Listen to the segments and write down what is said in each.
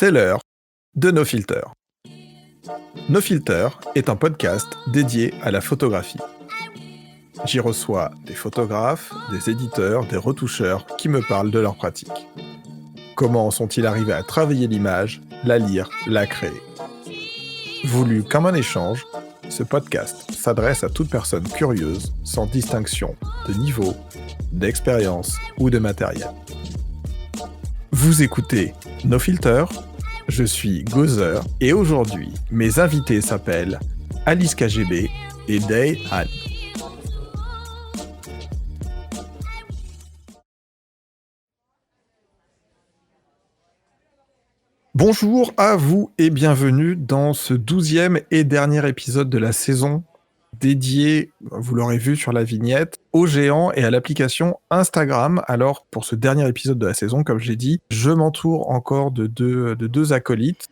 C'est l'heure de No Filter. No Filter est un podcast dédié à la photographie. J'y reçois des photographes, des éditeurs, des retoucheurs qui me parlent de leur pratique. Comment sont-ils arrivés à travailler l'image, la lire, la créer? Voulu comme un échange, ce podcast s'adresse à toute personne curieuse, sans distinction de niveau, d'expérience ou de matériel. Vous écoutez No Filter, je suis Gozer et aujourd'hui, mes invités s'appellent Alice KGB et Day Han. Bonjour à vous et bienvenue dans ce 12e et dernier épisode de la saison dédié, vous l'aurez vu sur la vignette, aux géants et à l'application Instagram. Alors, pour ce dernier épisode de la saison, comme je l'ai dit, je m'entoure encore de deux acolytes.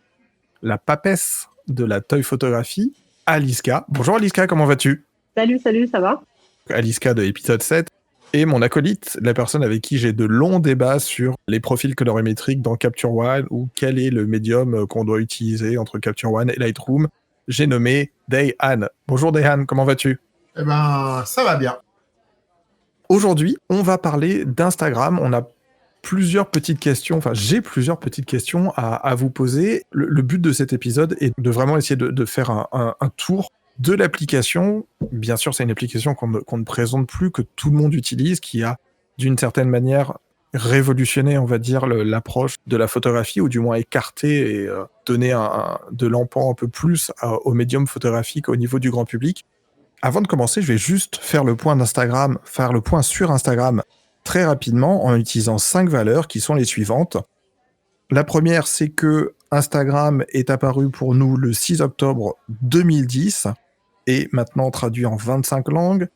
La papesse de la toy photographie, Aliska. Bonjour Aliska, comment vas-tu? Salut, ça va? Aliska de l'épisode 7. Et mon acolyte, la personne avec qui j'ai de longs débats sur les profils colorimétriques dans Capture One ou quel est le médium qu'on doit utiliser entre Capture One et Lightroom. J'ai nommé Day Han. Bonjour Day Han, comment vas-tu? Eh ben, ça va bien. Aujourd'hui, on va parler d'Instagram. On a plusieurs petites questions, enfin j'ai plusieurs petites questions à vous poser. Le but de cet épisode est de vraiment essayer de faire un tour de l'application. Bien sûr, c'est une application qu'on ne présente plus, que tout le monde utilise, qui a d'une certaine manière révolutionné, on va dire, l'approche de la photographie, ou du moins écarté et donné de l'empan un peu plus au médium photographique au niveau du grand public. Avant de commencer, je vais juste faire le point sur Instagram très rapidement en utilisant 5 valeurs qui sont les suivantes. La première, c'est que Instagram est apparu pour nous le 6 octobre 2010 et maintenant traduit en 25 langues.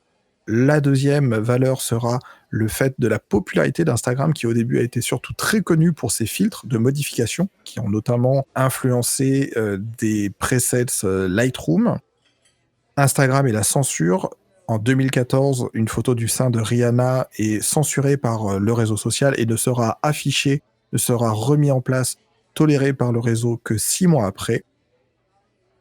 La deuxième valeur sera le fait de la popularité d'Instagram, qui au début a été surtout très connu pour ses filtres de modification qui ont notamment influencé des presets Lightroom. Instagram et la censure. En 2014, une photo du sein de Rihanna est censurée par le réseau social et ne sera affichée, ne sera remis en place, tolérée par le réseau que 6 mois après.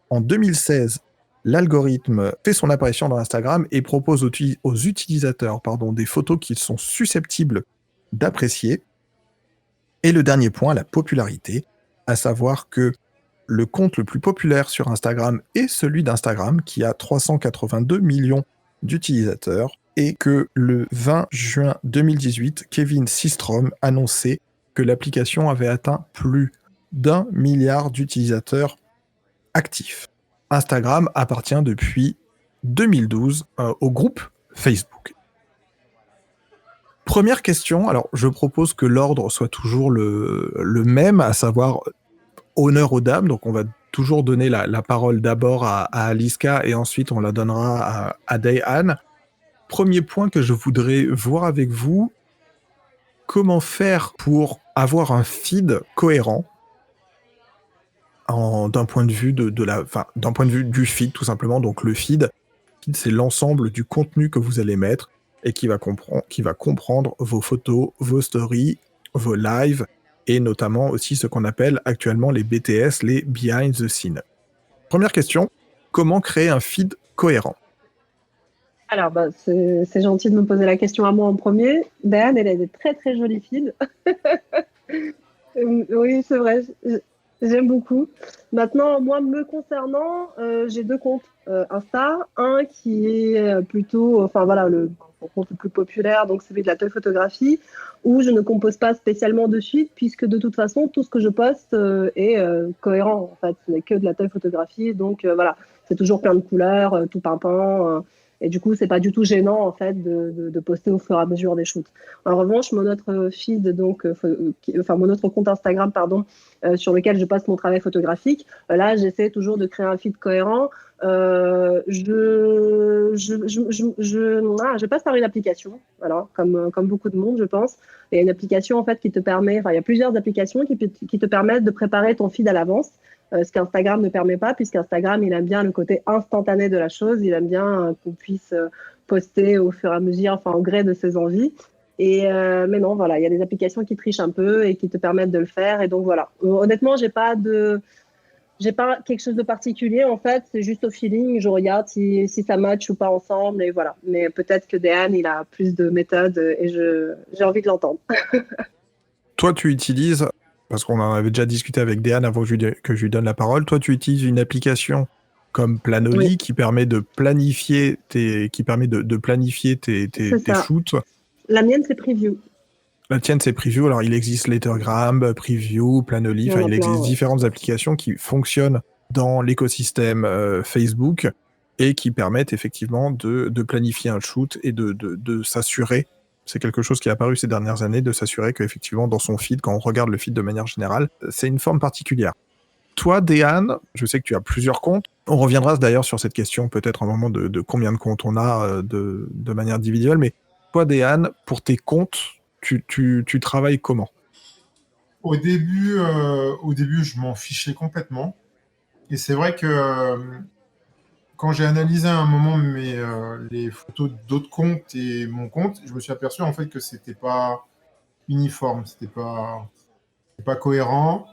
En 2016, l'algorithme fait son apparition dans Instagram et propose aux utilisateurs des photos qu'ils sont susceptibles d'apprécier. Et le dernier point, la popularité, à savoir que le compte le plus populaire sur Instagram est celui d'Instagram, qui a 382 millions d'utilisateurs, et que le 20 juin 2018, Kevin Systrom annonçait que l'application avait atteint plus d'1 milliard d'utilisateurs actifs. Instagram appartient depuis 2012 au groupe Facebook. Première question, alors je propose que l'ordre soit toujours le même, à savoir honneur aux dames, donc on va toujours donner la parole d'abord à Aliska et ensuite on la donnera à Day Han. Premier point que je voudrais voir avec vous, comment faire pour avoir un feed cohérent d'un point de vue d'un point de vue du feed tout simplement. Donc le feed, c'est l'ensemble du contenu que vous allez mettre et qui va comprendre vos photos, vos stories, vos lives, et notamment aussi ce qu'on appelle actuellement les BTS, les Behind the Scene. Première question, comment créer un feed cohérent? Alors, c'est gentil de me poser la question à moi en premier. Diane, elle a des très très jolis feeds. Oui, c'est vrai, j'aime beaucoup. Maintenant, moi, me concernant, j'ai 2 comptes Insta. Un qui est plutôt, le compte le plus populaire, donc celui de la toy photographie, où je ne compose pas spécialement de feed, puisque de toute façon, tout ce que je poste est cohérent. En fait, ce n'est que de la toy photographie, donc c'est toujours plein de couleurs, tout pimpant. Et du coup, c'est pas du tout gênant en fait de poster au fur et à mesure des shoots. En revanche, mon autre feed, mon autre compte Instagram, sur lequel je passe mon travail photographique, là, j'essaie toujours de créer un feed cohérent. Je passe par une application, voilà, comme beaucoup de monde, je pense. Il y a une application en fait qui te permet, il y a plusieurs applications qui te permettent de préparer ton feed à l'avance. Ce qu'Instagram ne permet pas, puisqu'Instagram, il aime bien le côté instantané de la chose, il aime bien qu'on puisse poster au fur et à mesure, au gré de ses envies. Mais non, voilà, il y a des applications qui trichent un peu et qui te permettent de le faire. Et donc voilà. Honnêtement, j'ai pas quelque chose de particulier en fait. C'est juste au feeling. Je regarde si ça match ou pas ensemble et voilà. Mais peut-être que Dehan, il a plus de méthodes et j'ai envie de l'entendre. Toi, tu utilises, parce qu'on en avait déjà discuté avec Déane avant que je lui donne la parole, toi, tu utilises une application comme Planoly Oui, qui permet de planifier de planifier c'est tes ça. shoots. La mienne, c'est Preview. La tienne, c'est Preview. Alors, il existe Lettergram, Preview, Planoly. Il y Enfin, en a il plein, existe ouais. différentes applications qui fonctionnent dans l'écosystème Facebook et qui permettent effectivement de planifier un shoot et de s'assurer. C'est quelque chose qui est apparu ces dernières années, de s'assurer qu'effectivement, dans son feed, quand on regarde le feed de manière générale, c'est une forme particulière. Toi, Déane, je sais que tu as plusieurs comptes. On reviendra d'ailleurs sur cette question, peut-être un moment de combien de comptes on a de manière individuelle. Mais toi, Déane, pour tes comptes, tu travailles comment? Au début, je m'en fichais complètement. Et c'est vrai que quand j'ai analysé à un moment les photos d'autres comptes et mon compte, je me suis aperçu en fait que c'était pas uniforme, c'était pas cohérent.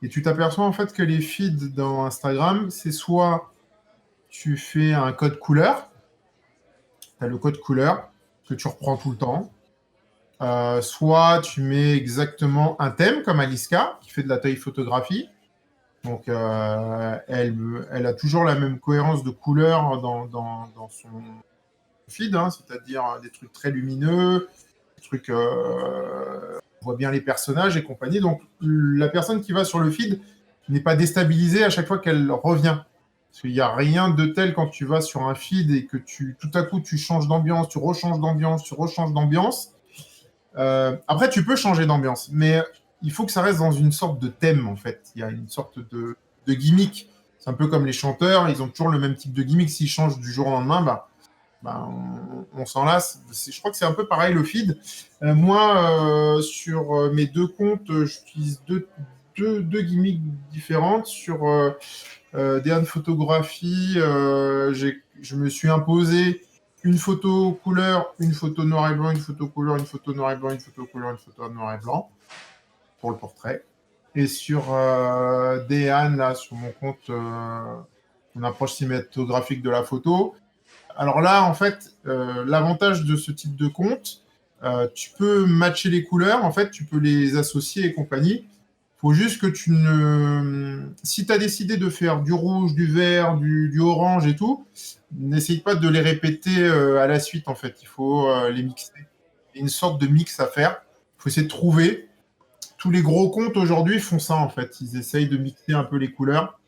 Et tu t'aperçois en fait que les feeds dans Instagram, c'est soit tu fais un code couleur, tu as le code couleur que tu reprends tout le temps, soit tu mets exactement un thème comme Aliska qui fait de la taille photographie. Donc, elle a toujours la même cohérence de couleurs dans son feed, hein, c'est-à-dire des trucs très lumineux, des trucs, on voit bien les personnages et compagnie. Donc, la personne qui va sur le feed n'est pas déstabilisée à chaque fois qu'elle revient. Parce qu'il n'y a rien de tel quand tu vas sur un feed et que tout à coup, tu changes d'ambiance, tu rechanges d'ambiance, tu rechanges d'ambiance. Après, tu peux changer d'ambiance, mais il faut que ça reste dans une sorte de thème, en fait. Il y a une sorte de gimmick. C'est un peu comme les chanteurs, ils ont toujours le même type de gimmick. S'ils changent du jour au lendemain, on s'en lasse. Je crois que c'est un peu pareil le feed. Moi, sur mes deux comptes, j'utilise deux gimmicks différentes. Sur Dehan Photographie, je me suis imposé une photo couleur, une photo noir et blanc, une photo couleur, une photo noir et blanc, une photo couleur, une photo noir et blanc pour le portrait. Et sur Dehan, là, sur mon compte, mon approche cinématographique de la photo. Alors là, en fait, l'avantage de ce type de compte, tu peux matcher les couleurs, en fait, tu peux les associer et compagnie. Il faut juste que tu ne... Si tu as décidé de faire du rouge, du vert, du orange et tout, n'essaye pas de les répéter à la suite, en fait. Il faut les mixer. Il y a une sorte de mix à faire. Il faut essayer de trouver. Tous les gros comptes aujourd'hui font ça, en fait. Ils essayent de mixer un peu les couleurs.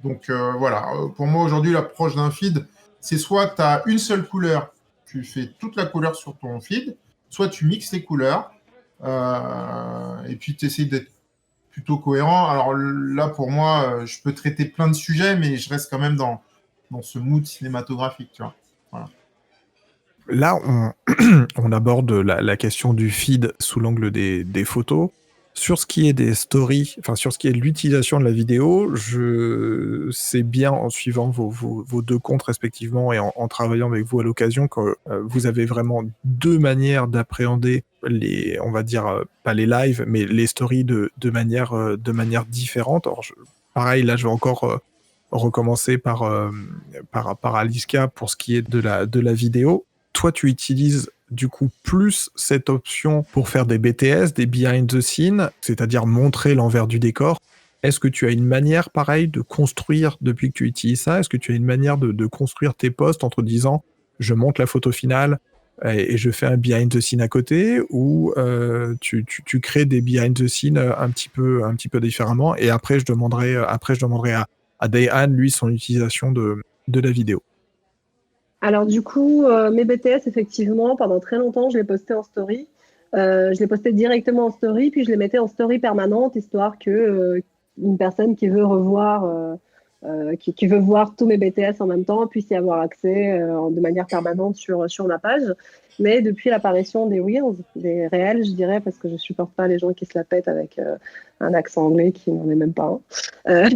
Donc voilà, pour moi aujourd'hui, l'approche d'un feed, c'est soit tu as une seule couleur, tu fais toute la couleur sur ton feed, soit tu mixes les couleurs et puis tu essaies d'être plutôt cohérent. Alors là, pour moi, je peux traiter plein de sujets, mais je reste quand même dans ce mood cinématographique, tu vois. Voilà. Là, on aborde la question du feed sous l'angle des photos. Sur ce qui est des stories, enfin sur ce qui est de l'utilisation de la vidéo, je sais bien en suivant vos deux comptes respectivement et en travaillant avec vous à l'occasion que vous avez vraiment deux manières d'appréhender on va dire, pas les lives, mais les stories de manière différente. Alors, pareil, là, je vais encore recommencer par Aliska pour ce qui est de la vidéo. Toi, tu utilises du coup plus cette option pour faire des BTS, des behind the scene, c'est-à-dire montrer l'envers du décor. Est-ce que tu as une manière pareille de construire depuis que tu utilises ça? Est-ce que tu as une manière de construire tes posts en te disant je monte la photo finale et je fais un behind the scene à côté, ou tu crées des behind the scene un petit peu différemment, et après je demanderai à Dayan, lui, son utilisation de la vidéo. Alors du coup, mes BTS, effectivement, pendant très longtemps, je les postais en story. Je les postais directement en story, puis je les mettais en story permanente, histoire que une personne qui veut revoir qui veut voir tous mes BTS en même temps, puisse y avoir accès de manière permanente sur ma page. Mais depuis l'apparition des Reels, des réels, je dirais, parce que je supporte pas les gens qui se la pètent avec un accent anglais qui n'en est même pas un.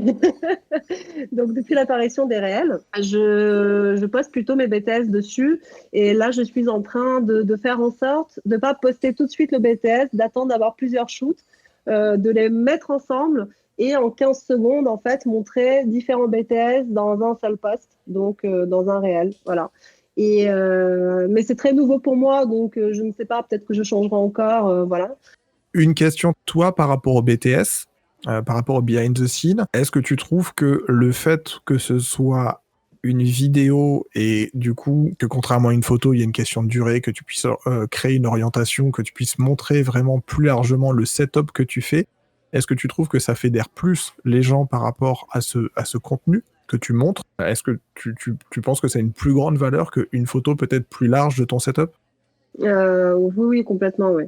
Donc depuis l'apparition des réels, je poste plutôt mes BTS dessus. Et là, je suis en train de faire en sorte de ne pas poster tout de suite le BTS, d'attendre d'avoir plusieurs shoots, de les mettre ensemble et en 15 secondes, en fait, montrer différents BTS dans un seul post, donc dans un réel. Voilà. Mais c'est très nouveau pour moi, donc je ne sais pas, peut-être que je changerai encore. Voilà. Une question, toi, par rapport au BTS, par rapport au behind the scene, est-ce que tu trouves que le fait que ce soit une vidéo et du coup que contrairement à une photo, il y a une question de durée, que tu puisses créer une orientation, que tu puisses montrer vraiment plus largement le setup que tu fais, est-ce que tu trouves que ça fédère plus les gens par rapport à ce contenu que tu montres? Est-ce que tu penses que ça a une plus grande valeur qu'une photo peut-être plus large de ton setup? Oui, complètement, oui.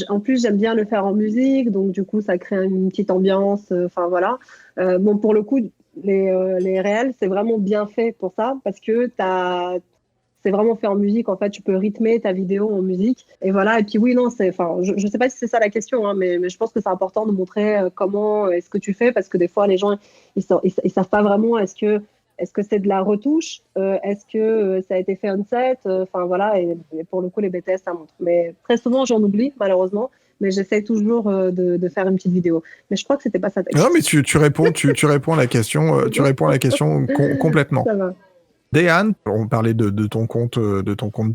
En plus, j'aime bien le faire en musique, donc du coup, ça crée une petite ambiance. Enfin, voilà. Bon, pour le coup, les réels, c'est vraiment bien fait pour ça, parce que c'est vraiment fait en musique. En fait, tu peux rythmer ta vidéo en musique. Et voilà. Et puis, oui, non, enfin, je ne sais pas si c'est ça la question, hein, mais je pense que c'est important de montrer comment est-ce que tu fais, parce que des fois, les gens, ils savent pas vraiment est-ce que c'est de la retouche, est-ce que ça a été fait on set, enfin voilà, et pour le coup, les BTS, ça montre. Mais très souvent, j'en oublie, malheureusement, mais j'essaie toujours de faire une petite vidéo. Mais je crois que c'était pas ça ta Non, question. mais tu réponds à la question, tu réponds à la question complètement. Ça va. Déane, on parlait de ton compte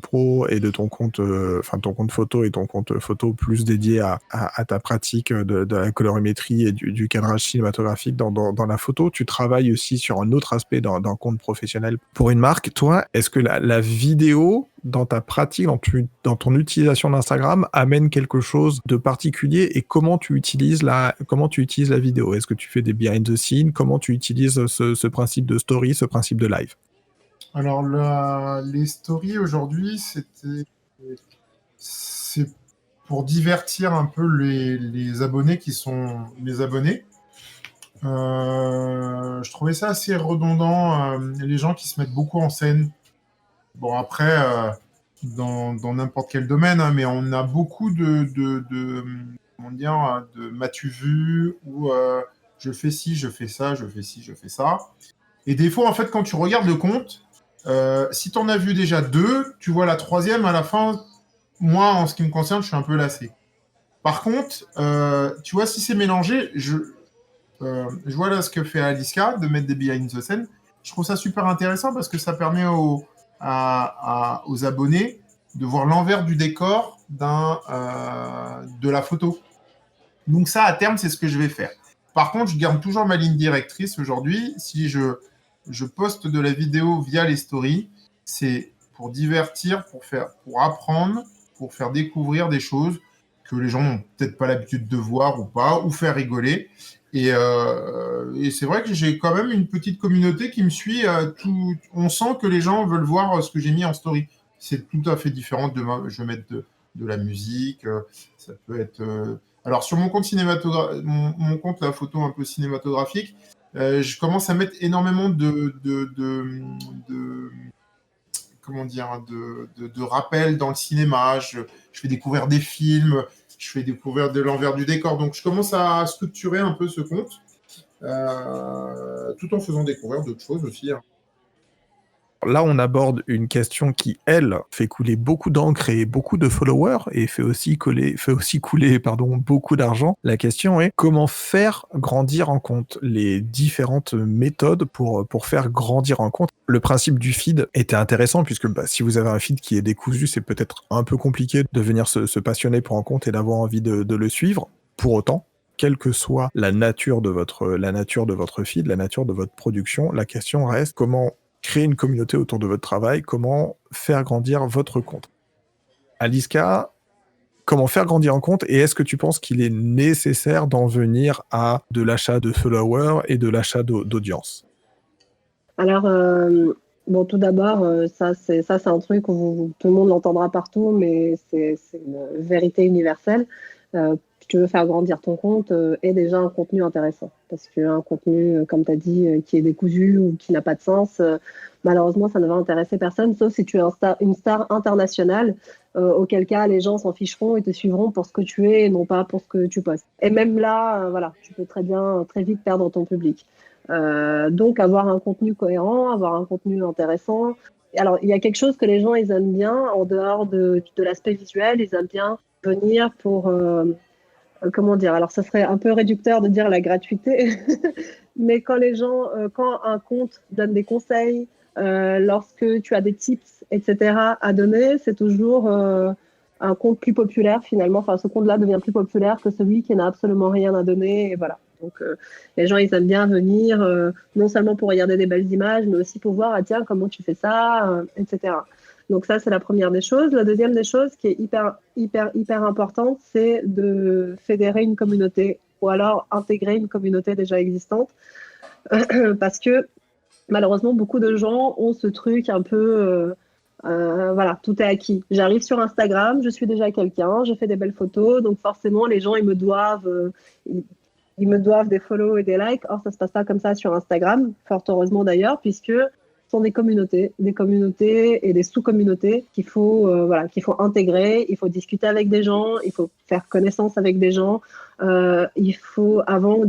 pro et de ton compte, enfin ton compte photo et ton compte photo plus dédié à ta pratique de la colorimétrie et du cadrage cinématographique dans la photo. Tu travailles aussi sur un autre aspect d'un compte professionnel pour une marque. Toi, est-ce que la vidéo dans ta pratique, dans ton utilisation d'Instagram, amène quelque chose de particulier et comment tu utilises la vidéo? Est-ce que tu fais des behind the scenes? Comment tu utilises ce principe de story, ce principe de live? Alors, les stories aujourd'hui, c'est pour divertir un peu les abonnés qui sont les abonnés. Je trouvais ça assez redondant, les gens qui se mettent beaucoup en scène. Bon, après, dans n'importe quel domaine, hein, mais on a beaucoup comment dire, de m'as-tu vu ou je fais ci, je fais ça, je fais ci, je fais ça. Et des fois, en fait, quand tu regardes le compte, si tu en as vu déjà deux, tu vois la troisième à la fin. Moi, en ce qui me concerne, je suis un peu lassé. Par contre, tu vois, si c'est mélangé, je vois là ce que fait Aliska de mettre des behind the scene. Je trouve ça super intéressant parce que ça permet aux abonnés de voir l'envers du décor de la photo. Donc ça, à terme, c'est ce que je vais faire. Par contre, je garde toujours ma ligne directrice aujourd'hui. Si je poste de la vidéo via les stories, c'est pour divertir, pour apprendre, pour faire découvrir des choses que les gens n'ont peut-être pas l'habitude de voir ou pas, ou faire rigoler. Et c'est vrai que j'ai quand même une petite communauté qui me suit. On sent que les gens veulent voir ce que j'ai mis en story. C'est tout à fait différent je vais mettre de la musique. Ça peut être... Alors, sur mon compte mon compte, la photo un peu cinématographique, je commence à mettre énormément comment dire, de rappels dans le cinéma. Je fais découvrir des films, je fais découvrir de l'envers du décor. Donc, je commence à structurer un peu ce compte, tout en faisant découvrir d'autres choses aussi, hein. Là, on aborde une question qui, elle, fait couler beaucoup d'encre et beaucoup de followers et fait aussi couler beaucoup d'argent. La question est comment faire grandir un compte, les différentes méthodes pour faire grandir un compte. Le principe du feed était intéressant puisque si vous avez un feed qui est décousu, c'est peut-être un peu compliqué de venir se passionner pour un compte et d'avoir envie de le suivre. Pour autant, quelle que soit la nature de votre feed, la nature de votre production, la question reste comment créer une communauté autour de votre travail, comment faire grandir votre compte. Aliska, comment faire grandir un compte et est-ce que tu penses qu'il est nécessaire d'en venir à de l'achat de followers et de l'achat d'audience? Alors, bon, tout d'abord, ça, c'est un truc où tout le monde l'entendra partout, mais c'est une vérité universelle. si tu veux faire grandir ton compte, ait déjà un contenu intéressant. Parce qu'un contenu, comme tu as dit, qui est décousu ou qui n'a pas de sens, malheureusement, ça ne va intéresser personne, sauf si tu es une star internationale, auquel cas les gens s'en ficheront et te suivront pour ce que tu es et non pas pour ce que tu postes. Et même là, voilà, tu peux très vite perdre ton public. Donc, avoir un contenu cohérent, avoir un contenu intéressant. Alors, il y a quelque chose que les gens, ils aiment bien, en dehors de l'aspect visuel, ils aiment bien venir pour, comment dire, alors ça serait un peu réducteur de dire la gratuité, mais quand un compte donne des conseils, lorsque tu as des tips, etc. à donner, c'est toujours un compte plus populaire finalement. Enfin, ce compte-là devient plus populaire que celui qui n'a absolument rien à donner, et voilà. Donc, les gens, ils aiment bien venir, non seulement pour regarder des belles images, mais aussi pour voir, ah tiens, comment tu fais ça, etc. Donc ça, c'est la première des choses. La deuxième des choses qui est hyper importante, c'est de fédérer une communauté ou alors intégrer une communauté déjà existante. Parce que malheureusement, beaucoup de gens ont ce truc un peu... voilà, tout est acquis. J'arrive sur Instagram, je suis déjà quelqu'un, je fais des belles photos, donc forcément, les gens, ils me doivent des follow et des likes. Or, ça se passe pas comme ça sur Instagram, fort heureusement d'ailleurs, puisque sont des communautés et des sous-communautés qu'il faut intégrer. Il faut discuter avec des gens, il faut faire connaissance avec des gens. Il faut avant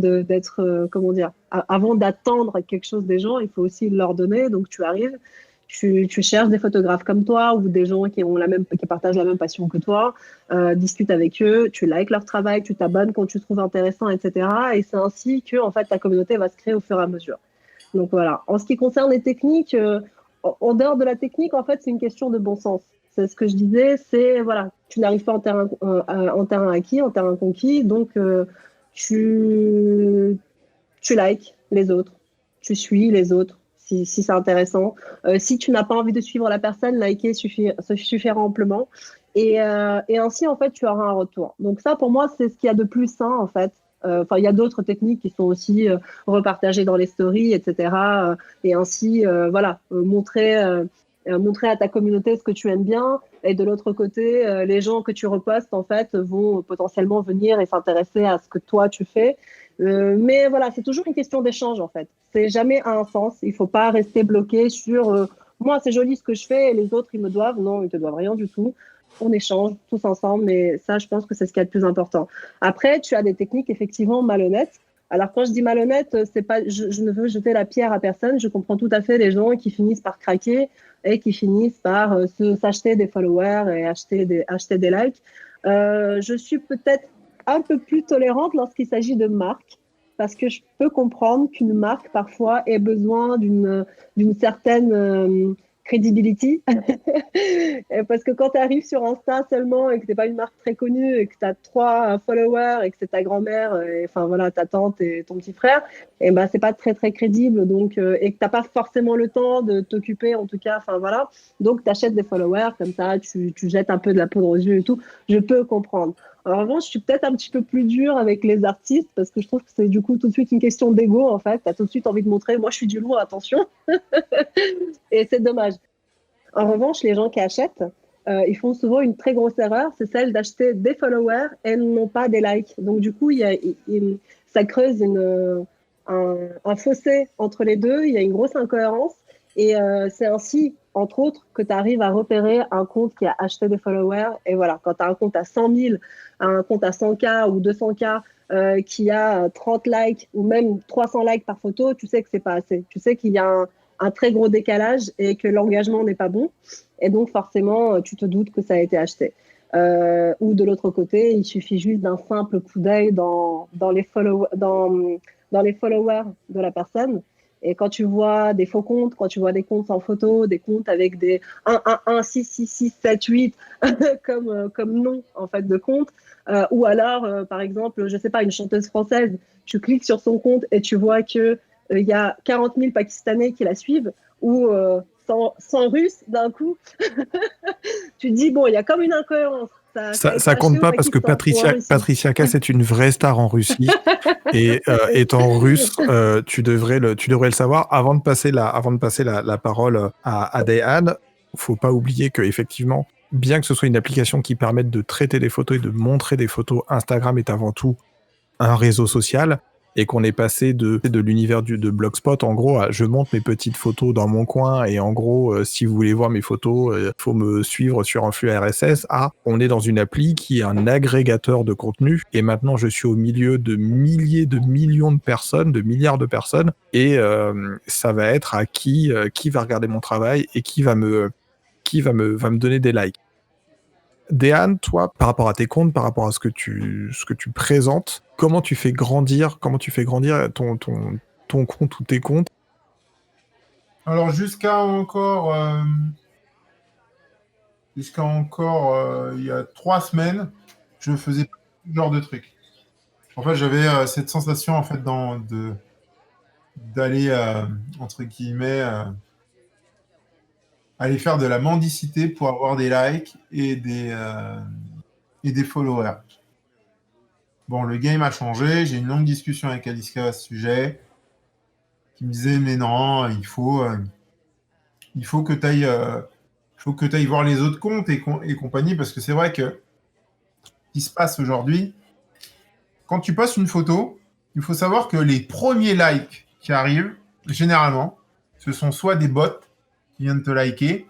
d'attendre quelque chose des gens, il faut aussi leur donner. Donc tu arrives, tu cherches des photographes comme toi ou des gens qui partagent la même passion que toi, discute avec eux, tu likes leur travail, tu t'abonnes quand tu trouves intéressant, etc. Et c'est ainsi que en fait ta communauté va se créer au fur et à mesure. Donc voilà. En ce qui concerne les techniques, en dehors de la technique, en fait, c'est une question de bon sens. C'est ce que je disais, c'est voilà, tu n'arrives pas en terrain acquis, en terrain conquis, donc tu likes les autres, tu suis les autres si c'est intéressant. Si tu n'as pas envie de suivre la personne, liker suffira amplement. Et ainsi, en fait, tu auras un retour. Donc ça, pour moi, c'est ce qu'il y a de plus sain, en fait. Enfin, il y a d'autres techniques qui sont aussi repartagées dans les stories, etc. Et ainsi, montrer à ta communauté ce que tu aimes bien. Et de l'autre côté, les gens que tu repostes, en fait, vont potentiellement venir et s'intéresser à ce que toi, tu fais. Mais voilà, c'est toujours une question d'échange, en fait. C'est jamais à un sens. Il faut pas rester bloqué sur moi, c'est joli ce que je fais et les autres, ils me doivent. Non, ils te doivent rien du tout. On échange tous ensemble, mais ça, je pense que c'est ce qu'il y a de plus important. Après, tu as des techniques effectivement malhonnêtes. Alors, quand je dis malhonnête, c'est pas, je ne veux jeter la pierre à personne. Je comprends tout à fait les gens qui finissent par craquer et qui finissent par s'acheter des followers et acheter des likes. Je suis peut-être un peu plus tolérante lorsqu'il s'agit de marques, parce que je peux comprendre qu'une marque, parfois, ait besoin d'une certaine credibility. Parce que quand tu arrives sur Insta seulement et que tu n'es pas une marque très connue et que tu as 3 followers et que c'est ta grand-mère, enfin voilà, ta tante et ton petit frère, et ben c'est pas très très crédible. Donc, et que tu n'as pas forcément le temps de t'occuper, en tout cas, enfin voilà. Donc tu achètes des followers, comme ça, tu jettes un peu de la poudre aux yeux et tout. Je peux comprendre. En revanche, je suis peut-être un petit peu plus dure avec les artistes parce que je trouve que c'est du coup tout de suite une question d'ego, en fait. Tu as tout de suite envie de montrer, moi je suis du lourd, attention. Et c'est dommage. En revanche, les gens qui achètent, ils font souvent une très grosse erreur, c'est celle d'acheter des followers et non pas des likes. Donc du coup, ça creuse un fossé entre les deux, il y a une grosse incohérence. Et c'est ainsi, entre autres, que tu arrives à repérer un compte qui a acheté des followers. Et voilà, quand tu as un compte à 100 000, un compte à 100K ou 200K qui a 30 likes ou même 300 likes par photo, tu sais que c'est pas assez. Tu sais qu'il y a un très gros décalage et que l'engagement n'est pas bon. Et donc, forcément, tu te doutes que ça a été acheté. Ou de l'autre côté, il suffit juste d'un simple coup d'œil dans les followers de la personne. Et quand tu vois des faux comptes, quand tu vois des comptes sans photo, des comptes avec des 1, 6, 6, 6, 7, 8 comme nom en fait de compte, ou alors par exemple, je sais pas, une chanteuse française, tu cliques sur son compte et tu vois que il y a 40 000 Pakistanais qui la suivent, ou 100 Russes d'un coup, tu te dis bon, il y a comme une incohérence. Ça compte pas parce que Patricia Cass est une vraie star en Russie et étant russe, tu devrais le savoir. Avant de passer la parole à Dayane, faut pas oublier que effectivement bien que ce soit une application qui permette de traiter des photos et de montrer des photos, Instagram est avant tout un réseau social et qu'on est passé de l'univers de Blogspot, en gros, à je monte mes petites photos dans mon coin et en gros, si vous voulez voir mes photos, faut me suivre sur un flux RSS, à on est dans une appli qui est un agrégateur de contenu et maintenant je suis au milieu de milliers de millions de personnes, de milliards de personnes et ça va être à qui va regarder mon travail et qui va me donner des likes. Déane, toi, par rapport à tes comptes, par rapport à ce que tu présentes, comment tu fais grandir ton compte ou tes comptes? Alors, jusqu'à encore il y a 3 semaines, je faisais pas ce genre de truc. En fait, j'avais cette sensation en fait d'aller entre guillemets aller faire de la mendicité pour avoir des likes et des followers. Bon, le game a changé. J'ai eu une longue discussion avec Aliska à ce sujet, qui me disait mais non, il faut que tu ailles voir les autres comptes et compagnie, parce que c'est vrai que ce qui se passe aujourd'hui, quand tu postes une photo, il faut savoir que les premiers likes qui arrivent, généralement, ce sont soit des bots qui viennent te liker.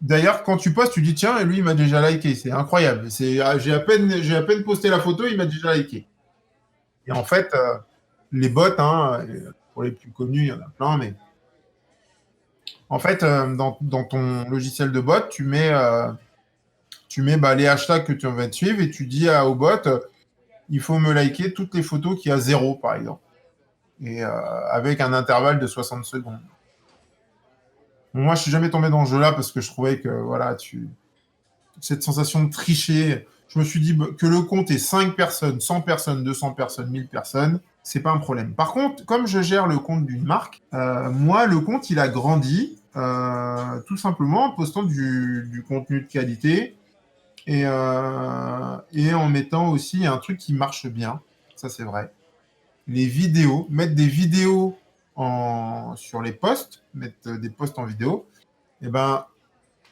D'ailleurs, quand tu postes, tu dis tiens, lui il m'a déjà liké, c'est incroyable. J'ai à peine posté la photo, il m'a déjà liké. Et en fait, les bots, pour les plus connus, il y en a plein, mais en fait, dans ton logiciel de bot, tu mets les hashtags que tu vas te suivre et tu dis au bot, il faut me liker toutes les photos qui a 0, par exemple. Et avec un intervalle de 60 secondes. Moi, je suis jamais tombé dans ce jeu-là parce que je trouvais que voilà, cette sensation de tricher, je me suis dit que le compte est 5 personnes, 100 personnes, 200 personnes, 1000 personnes, c'est pas un problème. Par contre, comme je gère le compte d'une marque, moi, le compte, il a grandi tout simplement en postant du contenu de qualité et en mettant aussi un truc qui marche bien. Ça, c'est vrai. Les vidéos, mettre des vidéos sur les posts, mettre des posts en vidéo, et ben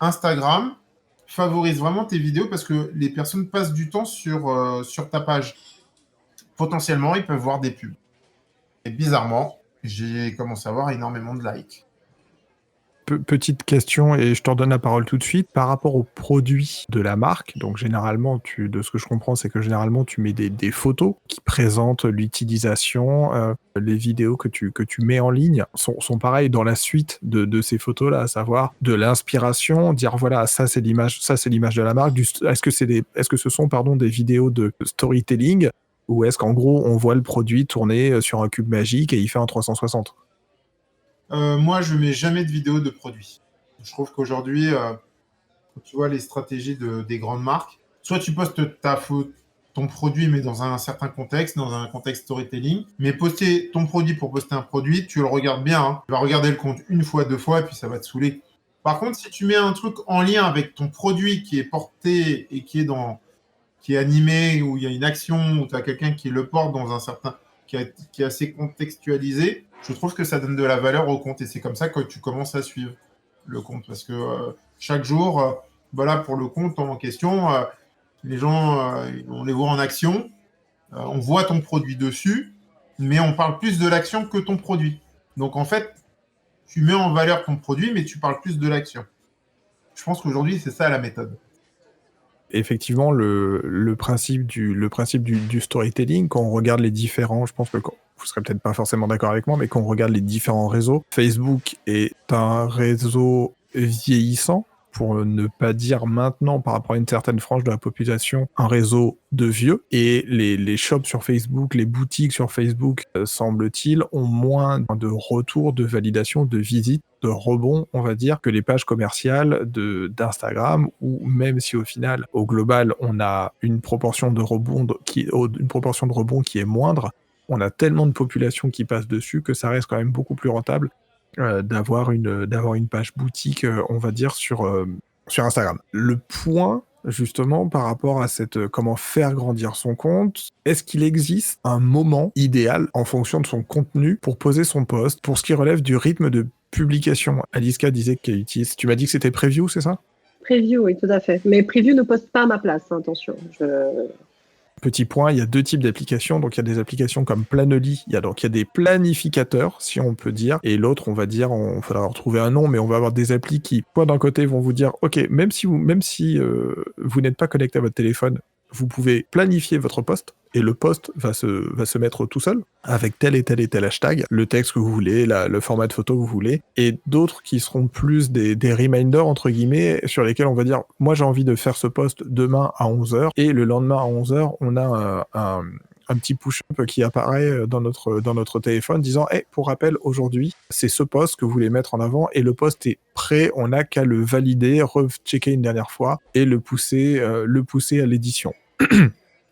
Instagram favorise vraiment tes vidéos parce que les personnes passent du temps sur ta page. Potentiellement, ils peuvent voir des pubs. Et bizarrement, j'ai commencé à avoir énormément de likes. Petite question, et je t'en donne la parole tout de suite, par rapport aux produits de la marque, donc généralement, de ce que je comprends, c'est que généralement tu mets des photos qui présentent l'utilisation, les vidéos que tu mets en ligne sont pareilles dans la suite de ces photos-là, à savoir de l'inspiration, dire voilà, ça c'est l'image de la marque, est-ce que ce sont des vidéos de storytelling, ou est-ce qu'en gros on voit le produit tourner sur un cube magique et il fait un 360? Moi, je mets jamais de vidéo de produits. Je trouve qu'aujourd'hui, quand tu vois les stratégies des grandes marques, soit tu postes ton produit, mais dans un certain contexte, dans un contexte storytelling, mais poster ton produit pour poster un produit, tu le regardes bien. Hein. Tu vas regarder le compte une fois, 2 fois, et puis ça va te saouler. Par contre, si tu mets un truc en lien avec ton produit qui est porté et qui est animé, où il y a une action, où tu as quelqu'un qui le porte dans un certain... qui est assez contextualisé, je trouve que ça donne de la valeur au compte. Et c'est comme ça que tu commences à suivre le compte. Parce que chaque jour, voilà, pour le compte en question, les gens, on les voit en action. On voit ton produit dessus, mais on parle plus de l'action que ton produit. Donc en fait, tu mets en valeur ton produit, mais tu parles plus de l'action. Je pense qu'aujourd'hui, c'est ça la méthode. Effectivement, le principe du storytelling, quand on regarde les différents, je pense que vous serez peut-être pas forcément d'accord avec moi, mais quand on regarde les différents réseaux, Facebook est un réseau vieillissant, pour ne pas dire maintenant, par rapport à une certaine frange de la population, un réseau de vieux. Et les shops sur Facebook, les boutiques sur Facebook, semble-t-il, ont moins de retours, de validation, de visites, de rebond, on va dire, que les pages commerciales d'Instagram, où même si au final, au global, on a une proportion de rebond qui est moindre, on a tellement de population qui passe dessus que ça reste quand même beaucoup plus rentable d'avoir une page boutique, on va dire, sur Instagram. Le point, justement, par rapport à comment faire grandir son compte, est-ce qu'il existe un moment idéal en fonction de son contenu pour poser son post, pour ce qui relève du rythme de publication? Aliska disait qu'elle utilise... Tu m'as dit que c'était Preview, c'est ça? Preview, oui, tout à fait. Mais Preview ne poste pas à ma place, hein, attention. Petit point, il y a 2 types d'applications. Donc, il y a des applications comme Planoly. Il y a des planificateurs, si on peut dire. Et l'autre, on va dire, il faudra retrouver un nom, mais on va avoir des applis qui, soit d'un côté, vont vous dire, OK, même si vous n'êtes pas connecté à votre téléphone, vous pouvez planifier votre post et le post va se mettre tout seul avec tel et tel hashtag, le texte que vous voulez, le format de photo que vous voulez, et d'autres qui seront plus des reminders entre guillemets sur lesquels on va dire moi j'ai envie de faire ce post demain à 11h et le lendemain à 11h on a un petit push-up qui apparaît dans notre téléphone disant hey, pour rappel, aujourd'hui, c'est ce post que vous voulez mettre en avant et le post est prêt, on n'a qu'à le valider, rechecker une dernière fois et le pousser à l'édition.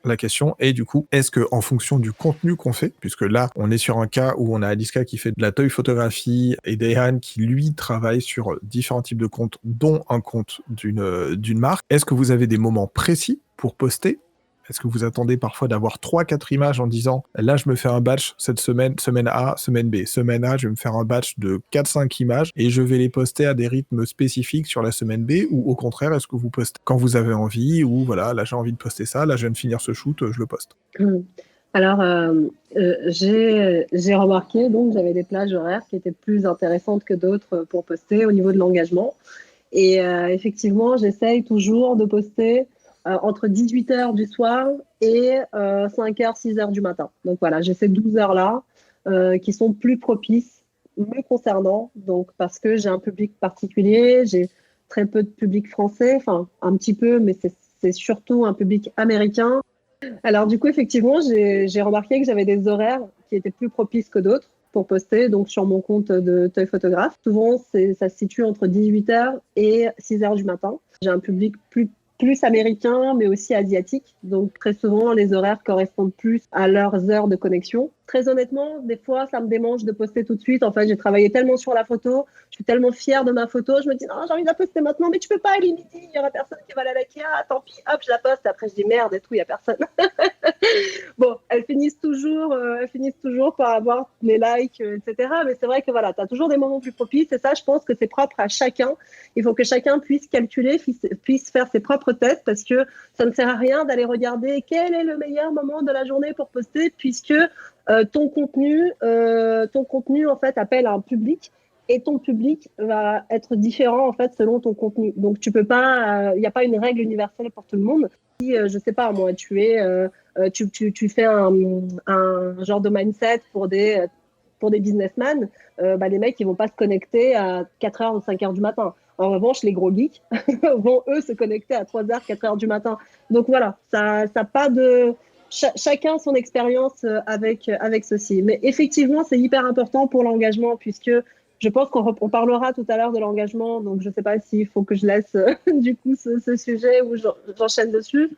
La question est du coup, est-ce que en fonction du contenu qu'on fait, puisque là on est sur un cas où on a Aliska qui fait de la toy photographie et Dehan qui lui travaille sur différents types de comptes, dont un compte d'une marque, est-ce que vous avez des moments précis pour poster ? Est-ce que vous attendez parfois d'avoir 3-4 images en disant là je me fais un batch cette semaine A, semaine B. Semaine A, je vais me faire un batch de 4-5 images et je vais les poster à des rythmes spécifiques sur la semaine B, ou au contraire, est-ce que vous postez quand vous avez envie, ou voilà, là j'ai envie de poster ça, là je viens de finir ce shoot, je le poste. Alors, j'ai remarqué, donc j'avais des plages horaires qui étaient plus intéressantes que d'autres pour poster au niveau de l'engagement. Et effectivement, j'essaye toujours de poster entre 18h du soir et 5h, 6h du matin. Donc voilà, j'ai ces 12 heures-là qui sont plus propices me concernant, donc parce que j'ai un public particulier, j'ai très peu de public français, enfin un petit peu, mais c'est surtout un public américain. Alors du coup, effectivement, j'ai remarqué que j'avais des horaires qui étaient plus propices que d'autres pour poster, donc sur mon compte de toy photographe. Souvent, ça se situe entre 18h et 6h du matin. J'ai un public plus américain, mais aussi asiatique. Donc, très souvent, les horaires correspondent plus à leurs heures de connexion. Très honnêtement, des fois, ça me démange de poster tout de suite. En fait, j'ai travaillé tellement sur la photo, je suis tellement fière de ma photo. Je me dis, non, j'ai envie de la poster maintenant, mais tu peux pas, il est midi, il y aura personne qui va la liker. Ah, tant pis, hop, je la poste. Après, je dis merde et tout, il y a personne. Bon, elles finissent toujours par avoir les likes, etc. Mais c'est vrai que voilà, tu as toujours des moments plus propices. Et ça, je pense que c'est propre à chacun. Il faut que chacun puisse calculer, puisse faire ses propres tests, parce que ça ne sert à rien d'aller regarder quel est le meilleur moment de la journée pour poster, puisque ton contenu en fait appelle à un public. Et ton public va être différent en fait selon ton contenu. Donc tu peux pas, il n'y a pas une règle universelle pour tout le monde. Si je sais pas moi, tu fais un genre de mindset pour des businessmen, les mecs ils vont pas se connecter à 4h ou 5h du matin. En revanche, les gros geeks vont eux se connecter à 3h, 4h du matin. Donc voilà, ça pas de chacun son expérience avec ceci. Mais effectivement, c'est hyper important pour l'engagement, puisque je pense qu'on parlera tout à l'heure de l'engagement. Donc, je ne sais pas s'il faut que je laisse du coup ce sujet ou j'enchaîne dessus.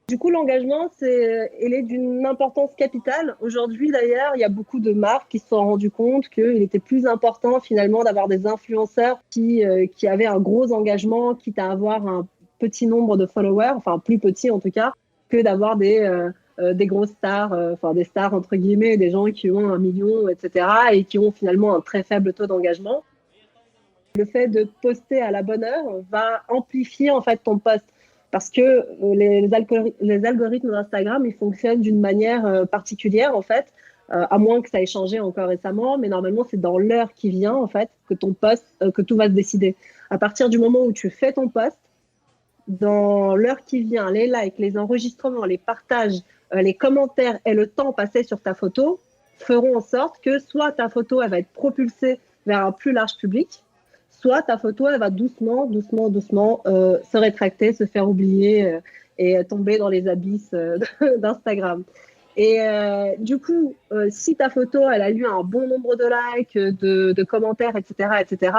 Du coup, l'engagement, il est d'une importance capitale. Aujourd'hui, d'ailleurs, il y a beaucoup de marques qui se sont rendues compte qu'il était plus important finalement d'avoir des influenceurs qui avaient un gros engagement, quitte à avoir un petit nombre de followers, enfin plus petit en tout cas, que d'avoir des grosses stars, des stars entre guillemets, des gens qui ont 1 million, etc. et qui ont finalement un très faible taux d'engagement. Le fait de poster à la bonne heure va amplifier en fait ton post, parce que les algorithmes d'Instagram, ils fonctionnent d'une manière particulière en fait, à moins que ça ait changé encore récemment, mais normalement c'est dans l'heure qui vient en fait que ton post, que tout va se décider. À partir du moment où tu fais ton post, dans l'heure qui vient, les likes, les enregistrements, les partages, les commentaires et le temps passé sur ta photo feront en sorte que soit ta photo elle va être propulsée vers un plus large public, soit ta photo elle va doucement se rétracter, se faire oublier et tomber dans les abysses d'Instagram. Et du coup, si ta photo elle a eu un bon nombre de likes, de commentaires, etc.,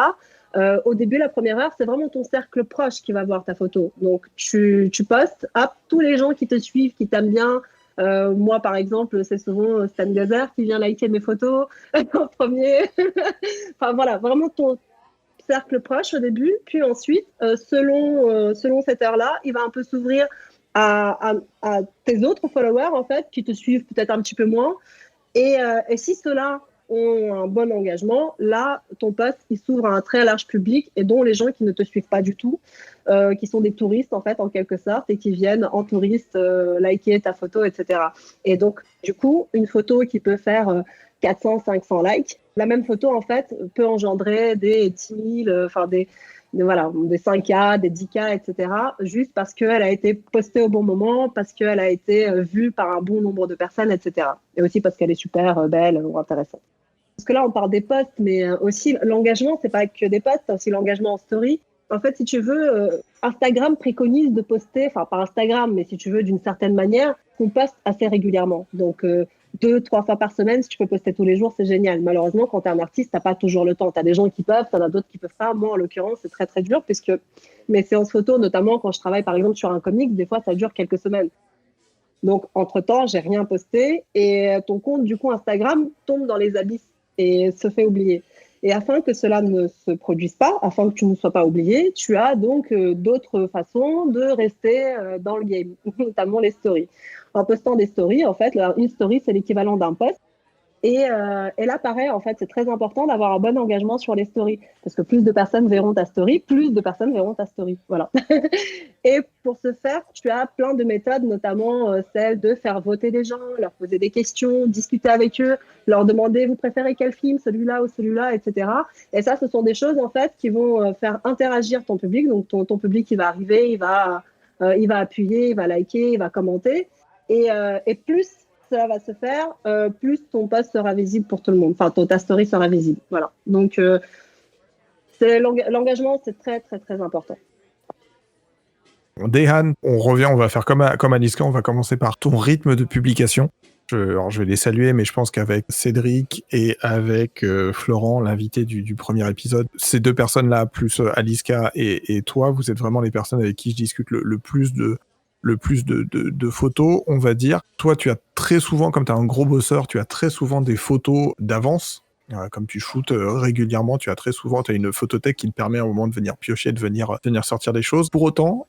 au début, la première heure, c'est vraiment ton cercle proche qui va voir ta photo. Donc, tu postes, hop, tous les gens qui te suivent, qui t'aiment bien. Moi, par exemple, c'est souvent Stan Gazer qui vient liker mes photos en premier. Enfin, voilà, vraiment ton cercle proche au début. Puis ensuite, selon cette heure-là, il va un peu s'ouvrir à tes autres followers, en fait, qui te suivent peut-être un petit peu moins. Et si ceux-là ont un bon engagement, là, ton post, il s'ouvre à un très large public et dont les gens qui ne te suivent pas du tout, qui sont des touristes, en fait, en quelque sorte, et qui viennent en touriste liker ta photo, etc. Et donc, du coup, une photo qui peut faire 400, 500 likes, la même photo, en fait, peut engendrer des 10 000, enfin voilà, des 5K, des 10K, etc., juste parce qu'elle a été postée au bon moment, parce qu'elle a été vue par un bon nombre de personnes, etc. Et aussi parce qu'elle est super belle ou intéressante. Parce que là, on parle des posts, mais aussi l'engagement, c'est pas que des posts, c'est aussi l'engagement en story. En fait, si tu veux, Instagram préconise de poster, enfin pas Instagram, mais si tu veux, d'une certaine manière, qu'on poste assez régulièrement. Donc, 2, 3 fois par semaine, si tu peux poster tous les jours, c'est génial. Malheureusement, quand tu es un artiste, tu n'as pas toujours le temps. Tu as des gens qui peuvent, tu en as d'autres qui peuvent pas. Moi, en l'occurrence, c'est très, très dur, puisque mes séances photos, notamment quand je travaille, par exemple, sur un comics, des fois, ça dure quelques semaines. Donc, entre-temps, j'ai rien posté et ton compte, du coup, Instagram, tombe dans les abysses et se fait oublier. Et afin que cela ne se produise pas, afin que tu ne sois pas oublié, tu as donc d'autres façons de rester dans le game, notamment les stories. En postant des stories, en fait, une story, c'est l'équivalent d'un post. Et là, pareil, en fait, c'est très important d'avoir un bon engagement sur les stories. Parce que plus de personnes verront ta story, plus de personnes verront ta story. Voilà. Et pour ce faire, tu as plein de méthodes, notamment celle de faire voter les gens, leur poser des questions, discuter avec eux, leur demander, vous préférez quel film, celui-là ou celui-là, etc. Et ça, ce sont des choses, en fait, qui vont faire interagir ton public. Donc, ton public, il va arriver, il va appuyer, il va liker, il va commenter. Et plus cela va se faire, plus ton post sera visible pour tout le monde. Enfin, ta story sera visible. Voilà. Donc, l'engagement, c'est très, très, très important. Dehan, on revient, on va faire comme Aliska, on va commencer par ton rythme de publication. Alors je vais les saluer, mais je pense qu'avec Cédric et avec Florent, l'invité du premier épisode, ces deux personnes-là, plus Aliska et toi, vous êtes vraiment les personnes avec qui je discute le plus de photos, on va dire. Toi, tu as très souvent, comme tu as un gros bosseur, tu as très souvent des photos d'avance. Comme tu shootes régulièrement, tu as très souvent une photothèque qui te permet à un moment de venir piocher, de venir sortir des choses. Pour autant,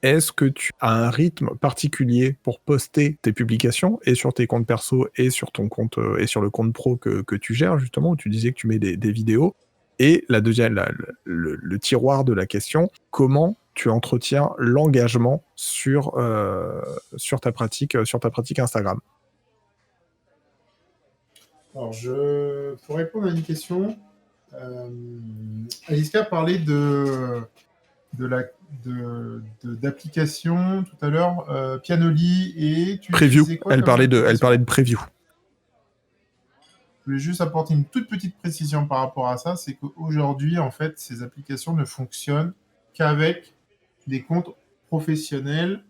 est-ce que tu as un rythme particulier pour poster tes publications et sur tes comptes perso et sur ton compte et sur le compte pro que tu gères justement, où tu disais que tu mets des vidéos? Et la deuxième, le tiroir de la question, comment tu entretiens l'engagement sur ta pratique Instagram? Alors, pour répondre à une question, Aliska parlait d'application tout à l'heure, Pianoly, et tu Preview. disais quoi Elle parlait de Preview. Je voulais juste apporter une toute petite précision par rapport à ça, c'est qu'aujourd'hui, en fait, ces applications ne fonctionnent qu'avec des comptes professionnels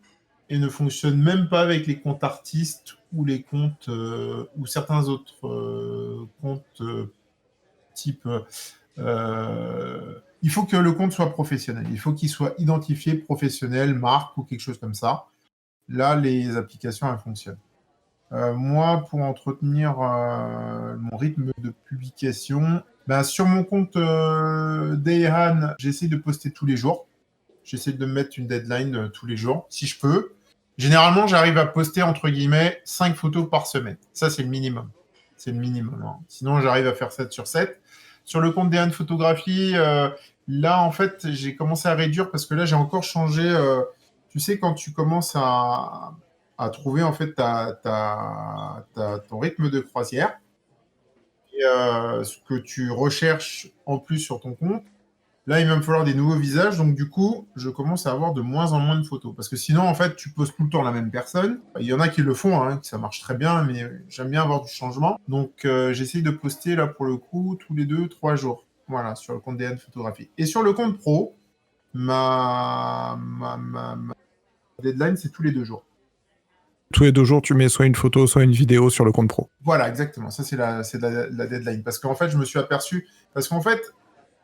et ne fonctionnent même pas avec les comptes artistes ou les comptes ou certains autres comptes type. Il faut que le compte soit professionnel. Il faut qu'il soit identifié professionnel, marque ou quelque chose comme ça. Là, les applications, elles fonctionnent. Moi, pour entretenir mon rythme de publication, sur mon compte Dehan, j'essaie de poster tous les jours. J'essaie de me mettre une deadline tous les jours, si je peux. Généralement, j'arrive à poster, entre guillemets, 5 photos par semaine. Ça, c'est le minimum. C'est le minimum. Hein. Sinon, j'arrive à faire 7 sur 7. Sur le compte Dehan Photographie, là, en fait, j'ai commencé à réduire parce que là, j'ai encore changé. Tu sais, quand tu commences à trouver en fait ton rythme de croisière et ce que tu recherches en plus sur ton compte. Là, il va me falloir des nouveaux visages, donc du coup, je commence à avoir de moins en moins de photos. Parce que sinon, en fait, tu poses tout le temps la même personne. Il y en a qui le font, hein, ça marche très bien, mais j'aime bien avoir du changement. Donc, j'essaye de poster, là, pour le coup, tous les 2-3 jours. Voilà, sur le compte DN Photographie. Et sur le compte pro, ma deadline, c'est tous les 2 jours. Tous les 2 jours, tu mets soit une photo, soit une vidéo sur le compte pro. Voilà, exactement. Ça, c'est la deadline. Parce qu'en fait, je me suis aperçu... Parce qu'en fait,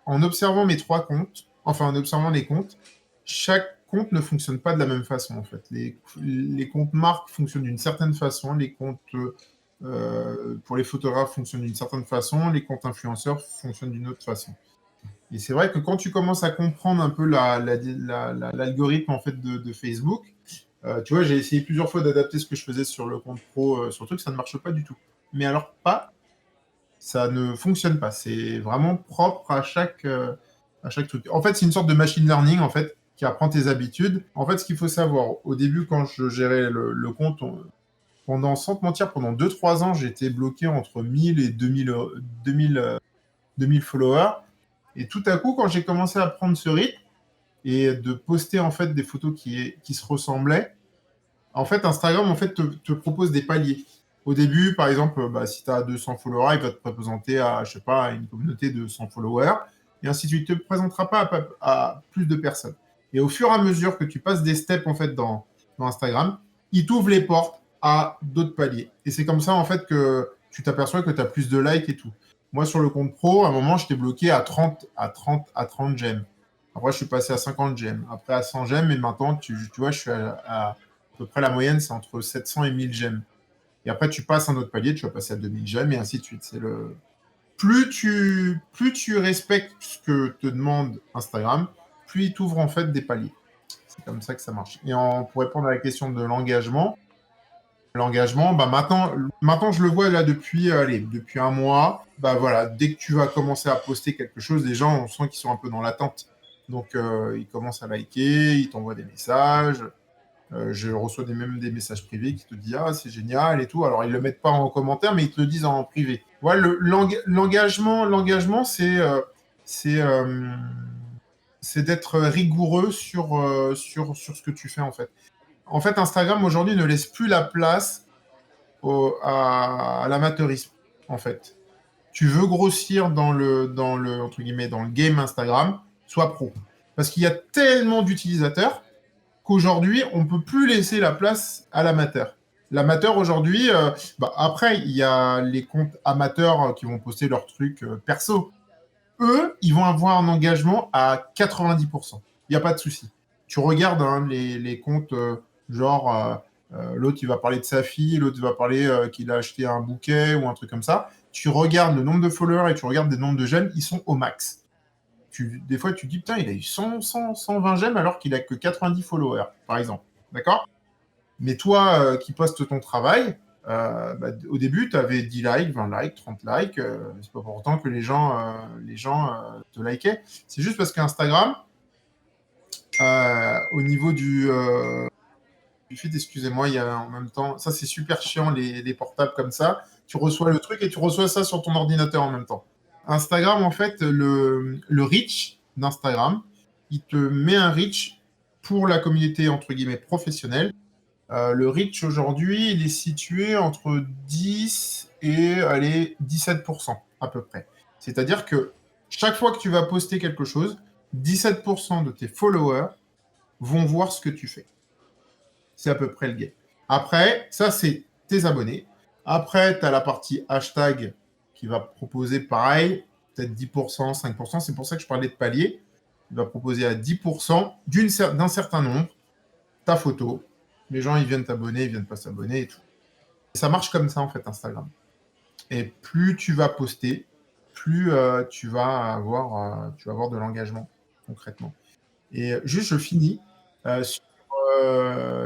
en observant mes 3 comptes, enfin, en observant les comptes, chaque compte ne fonctionne pas de la même façon, en fait. Les comptes marques fonctionnent d'une certaine façon, les comptes pour les photographes fonctionnent d'une certaine façon, les comptes influenceurs fonctionnent d'une autre façon. Et c'est vrai que quand tu commences à comprendre un peu l'algorithme en fait de Facebook, tu vois, j'ai essayé plusieurs fois d'adapter ce que je faisais sur le compte pro, sur le truc, ça ne marche pas du tout. Mais alors, pas ça ne fonctionne pas. C'est vraiment propre à chaque truc. En fait, c'est une sorte de machine learning, en fait, qui apprend tes habitudes. En fait, ce qu'il faut savoir, au début, quand je gérais le compte, sans te mentir, pendant 2-3 ans, j'étais bloqué entre 1000 et 2000 followers. Et tout à coup, quand j'ai commencé à prendre ce rythme et de poster en fait des photos qui se ressemblaient, en fait, Instagram en fait, te propose des paliers. Au début, par exemple, si tu as 200 followers, il va te présenter à, je sais pas, une communauté de 100 followers, et ainsi de suite. Il ne te présentera pas à plus de personnes. Et au fur et à mesure que tu passes des steps en fait, dans Instagram, il t'ouvre les portes à d'autres paliers. Et c'est comme ça en fait que tu t'aperçois que tu as plus de likes et tout. Moi, sur le compte pro, à un moment, j'étais bloqué à 30 j'aime. Après, je suis passé à 50 j'aime. Après, à 100 j'aime. Et maintenant, tu vois, je suis à peu près la moyenne, c'est entre 700 et 1000 j'aime. Et après, tu passes un autre palier, tu vas passer à 2000 j'aime et ainsi de suite. Plus tu respectes ce que te demande Instagram, plus il t'ouvre en fait des paliers. C'est comme ça que ça marche. Et pour répondre à la question de l'engagement, maintenant je le vois là depuis un mois. Voilà, dès que tu vas commencer à poster quelque chose, les gens, on sent qu'ils sont un peu dans l'attente. Donc ils commencent à liker, ils t'envoient des messages. Je reçois même des messages privés qui te disent ah c'est génial et tout. Alors ils le mettent pas en commentaire, mais ils te le disent en privé. Voilà, l'engagement, c'est d'être rigoureux sur ce que tu fais en fait. En fait, Instagram aujourd'hui ne laisse plus la place à l'amateurisme, en fait. Tu veux grossir dans le entre guillemets, dans le game Instagram, sois pro. Parce qu'il y a tellement d'utilisateurs qu'aujourd'hui, on ne peut plus laisser la place à l'amateur. L'amateur, aujourd'hui, après, il y a les comptes amateurs qui vont poster leurs trucs perso. Eux, ils vont avoir un engagement à 90%. Il n'y a pas de souci. Tu regardes les comptes l'autre, il va parler de sa fille, l'autre, il va parler qu'il a acheté un bouquet ou un truc comme ça. Tu regardes le nombre de followers et tu regardes le nombre de j'aime, ils sont au max. Des fois, tu te dis, putain, il a eu 120 j'aime alors qu'il a que 90 followers, par exemple. D'accord ? Mais toi qui postes ton travail, au début, tu avais 10 likes, 20 likes, 30 likes. C'est pas pour autant que les gens te likaient. C'est juste parce qu'Instagram, au niveau du feed, excusez-moi, il y a en même temps, ça c'est super chiant, les portables comme ça. Tu reçois le truc et tu reçois ça sur ton ordinateur en même temps. Instagram, en fait, le reach d'Instagram, il te met un reach pour la communauté, entre guillemets, professionnelle. Le reach, aujourd'hui, il est situé entre 10 et 17% à peu près. C'est-à-dire que chaque fois que tu vas poster quelque chose, 17% de tes followers vont voir ce que tu fais. C'est à peu près le game. Après, ça, c'est tes abonnés. Après, tu as la partie hashtag qui va proposer pareil, peut-être 10%, 5%. C'est pour ça que je parlais de palier. Il va proposer à 10% d'un certain nombre ta photo. Les gens, ils viennent t'abonner, ils viennent pas s'abonner et tout. Et ça marche comme ça, en fait, Instagram. Et plus tu vas poster, plus tu vas avoir de l'engagement, concrètement. Et juste, je finis sur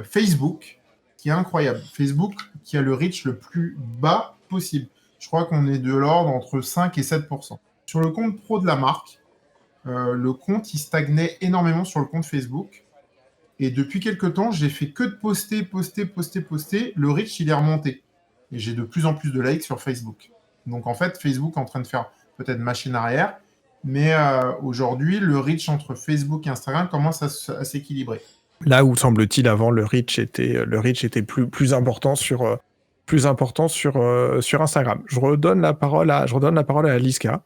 Facebook, qui est incroyable. Facebook, qui a le reach le plus bas possible. Je crois qu'on est de l'ordre entre 5 et 7%. Sur le compte pro de la marque, le compte, il stagnait énormément sur le compte Facebook. Et depuis quelques temps, j'ai fait que de poster. Le reach, il est remonté. Et j'ai de plus en plus de likes sur Facebook. Donc, en fait, Facebook est en train de faire peut-être machine arrière. Mais aujourd'hui, le reach entre Facebook et Instagram commence à s'équilibrer. Là où, semble-t-il, avant, le reach était plus important sur Instagram. Je redonne la parole à Aliska.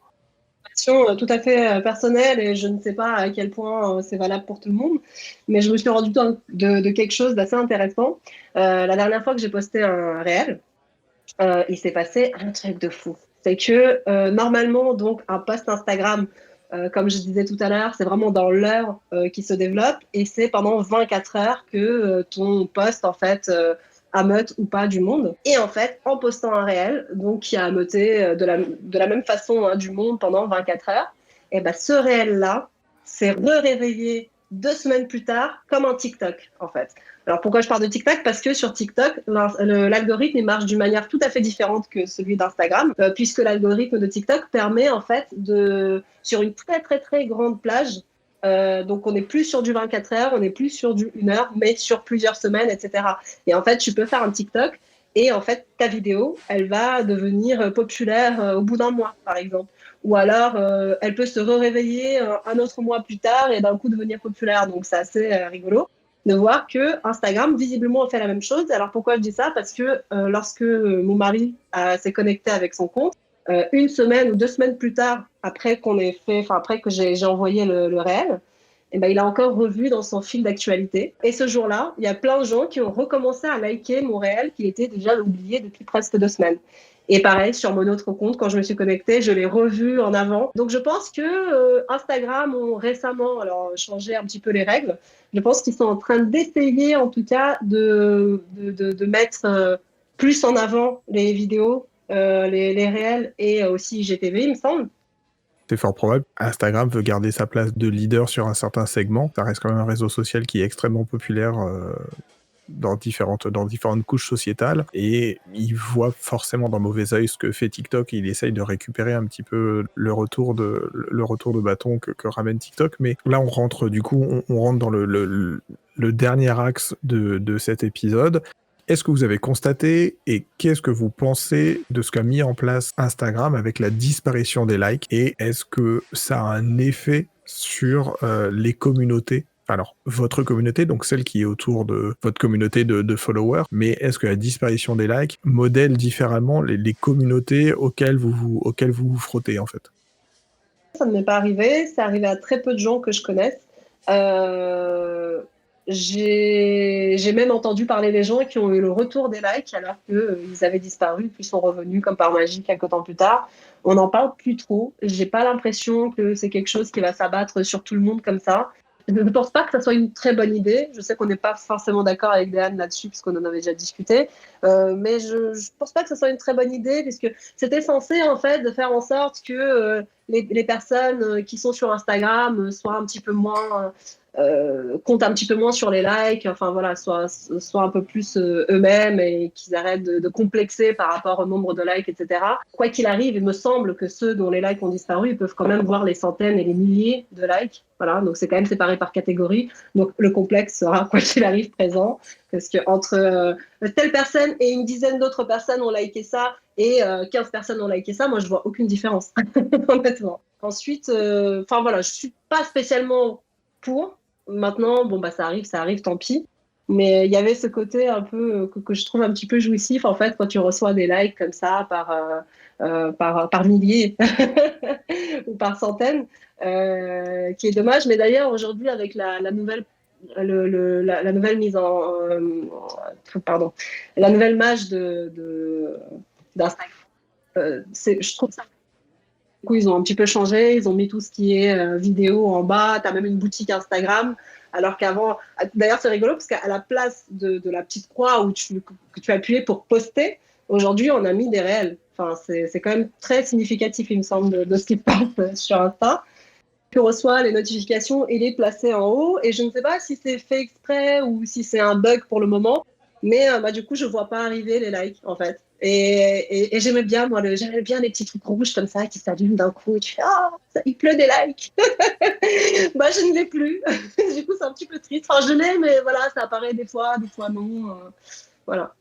Tout à fait personnelle et je ne sais pas à quel point c'est valable pour tout le monde, mais je me suis rendu compte de quelque chose d'assez intéressant. La dernière fois que j'ai posté un réel, il s'est passé un truc de fou. C'est que normalement, donc, un post Instagram, comme je disais tout à l'heure, c'est vraiment dans l'heure qui se développe et c'est pendant 24 heures que ton post, en fait, ameute ou pas du monde. Et en fait, en postant un réel, donc qui a ameuté de la même façon du monde pendant 24 heures, et ben ce réel-là s'est réveillé 2 semaines plus tard, comme un TikTok, en fait. Alors, pourquoi je parle de TikTok? Parce que sur TikTok, l'algorithme, il marche d'une manière tout à fait différente que celui d'Instagram, puisque l'algorithme de TikTok permet, en fait, sur une très, très, très grande plage, donc on n'est plus sur du 24 heures, on n'est plus sur du 1 heure, mais sur plusieurs semaines, etc. Et en fait, tu peux faire un TikTok et en fait, ta vidéo, elle va devenir populaire au bout d'un mois, par exemple. Ou alors, elle peut se réveiller un autre mois plus tard et d'un coup devenir populaire. Donc, c'est assez rigolo de voir que Instagram, visiblement, fait la même chose. Alors, pourquoi je dis ça? Parce que lorsque mon mari s'est connecté avec son compte, 1 semaine ou 2 semaines plus tard, après après que j'ai envoyé le réel, eh ben, il a encore revu dans son fil d'actualité. Et ce jour-là, il y a plein de gens qui ont recommencé à liker mon réel qui était déjà oublié depuis presque 2 semaines. Et pareil, sur mon autre compte, quand je me suis connectée, je l'ai revu en avant. Donc je pense que Instagram ont récemment changé un petit peu les règles. Je pense qu'ils sont en train d'essayer, en tout cas, de mettre plus en avant les vidéos, les réels et aussi IGTV, il me semble. C'est fort probable. Instagram veut garder sa place de leader sur un certain segment. Ça reste quand même un réseau social qui est extrêmement populaire dans différentes couches sociétales, et il voit forcément d'un mauvais œil ce que fait TikTok, et il essaye de récupérer un petit peu le retour de bâton que ramène TikTok. Mais là, on rentre dans le dernier axe de cet épisode. Est-ce que vous avez constaté, et qu'est-ce que vous pensez de ce qu'a mis en place Instagram avec la disparition des likes, et est-ce que ça a un effet sur les communautés? Alors, votre communauté, donc celle qui est autour de votre communauté de followers, mais est-ce que la disparition des likes modèle différemment les communautés auxquelles vous vous frottez, en fait? Ça ne m'est pas arrivé, c'est arrivé à très peu de gens que je connaisse. Euh, j'ai même entendu parler des gens qui ont eu le retour des likes alors qu'ils avaient disparu puis sont revenus comme par magie quelques temps plus tard. On n'en parle plus trop. J'ai pas l'impression que c'est quelque chose qui va s'abattre sur tout le monde comme ça. Je ne pense pas que ça soit une très bonne idée. Je sais qu'on n'est pas forcément d'accord avec Déane là-dessus, puisqu'on en avait déjà discuté. Mais je ne pense pas que ce soit une très bonne idée, puisque c'était censé, en fait, de faire en sorte que les personnes qui sont sur Instagram soient un petit peu moins comptent un petit peu moins sur les likes, enfin voilà, soient un peu plus eux-mêmes, et qu'ils arrêtent de complexer par rapport au nombre de likes, etc. Quoi qu'il arrive, il me semble que ceux dont les likes ont disparu, ils peuvent quand même voir les centaines et les milliers de likes. Voilà, donc c'est quand même séparé par catégorie. Donc le complexe sera, quoi qu'il arrive, présent, parce que entre telle personne et une dizaine d'autres personnes ont liké ça, et 15 personnes ont liké ça, moi je vois aucune différence, honnêtement. Ensuite, voilà, je suis pas spécialement pour. Maintenant, bon, bah, ça arrive, tant pis. Mais il y avait ce côté un peu que je trouve un petit peu jouissif, en fait, quand tu reçois des likes comme ça par milliers ou par centaines, qui est dommage. Mais d'ailleurs, aujourd'hui, avec la nouvelle la nouvelle mise en pardon, la nouvelle mage d'Instagram, je trouve ça. Du coup, ils ont un petit peu changé, ils ont mis tout ce qui est vidéo en bas, tu as même une boutique Instagram, alors qu'avant, d'ailleurs c'est rigolo parce qu'à la place de la petite croix que tu appuyais pour poster, aujourd'hui on a mis des réels. Enfin, c'est quand même très significatif, il me semble, de ce qui se passe sur Insta. Tu reçois les notifications, il est placé en haut, et je ne sais pas si c'est fait exprès ou si c'est un bug pour le moment, mais du coup je vois pas arriver les likes, en fait. Et j'aimais bien, moi, j'aimais bien les petits trucs rouges comme ça qui s'allument d'un coup, et tu fais il pleut des likes. Moi je ne l'ai plus. Du coup c'est un petit peu triste. Enfin, je l'ai, mais voilà, ça apparaît des fois non. Voilà.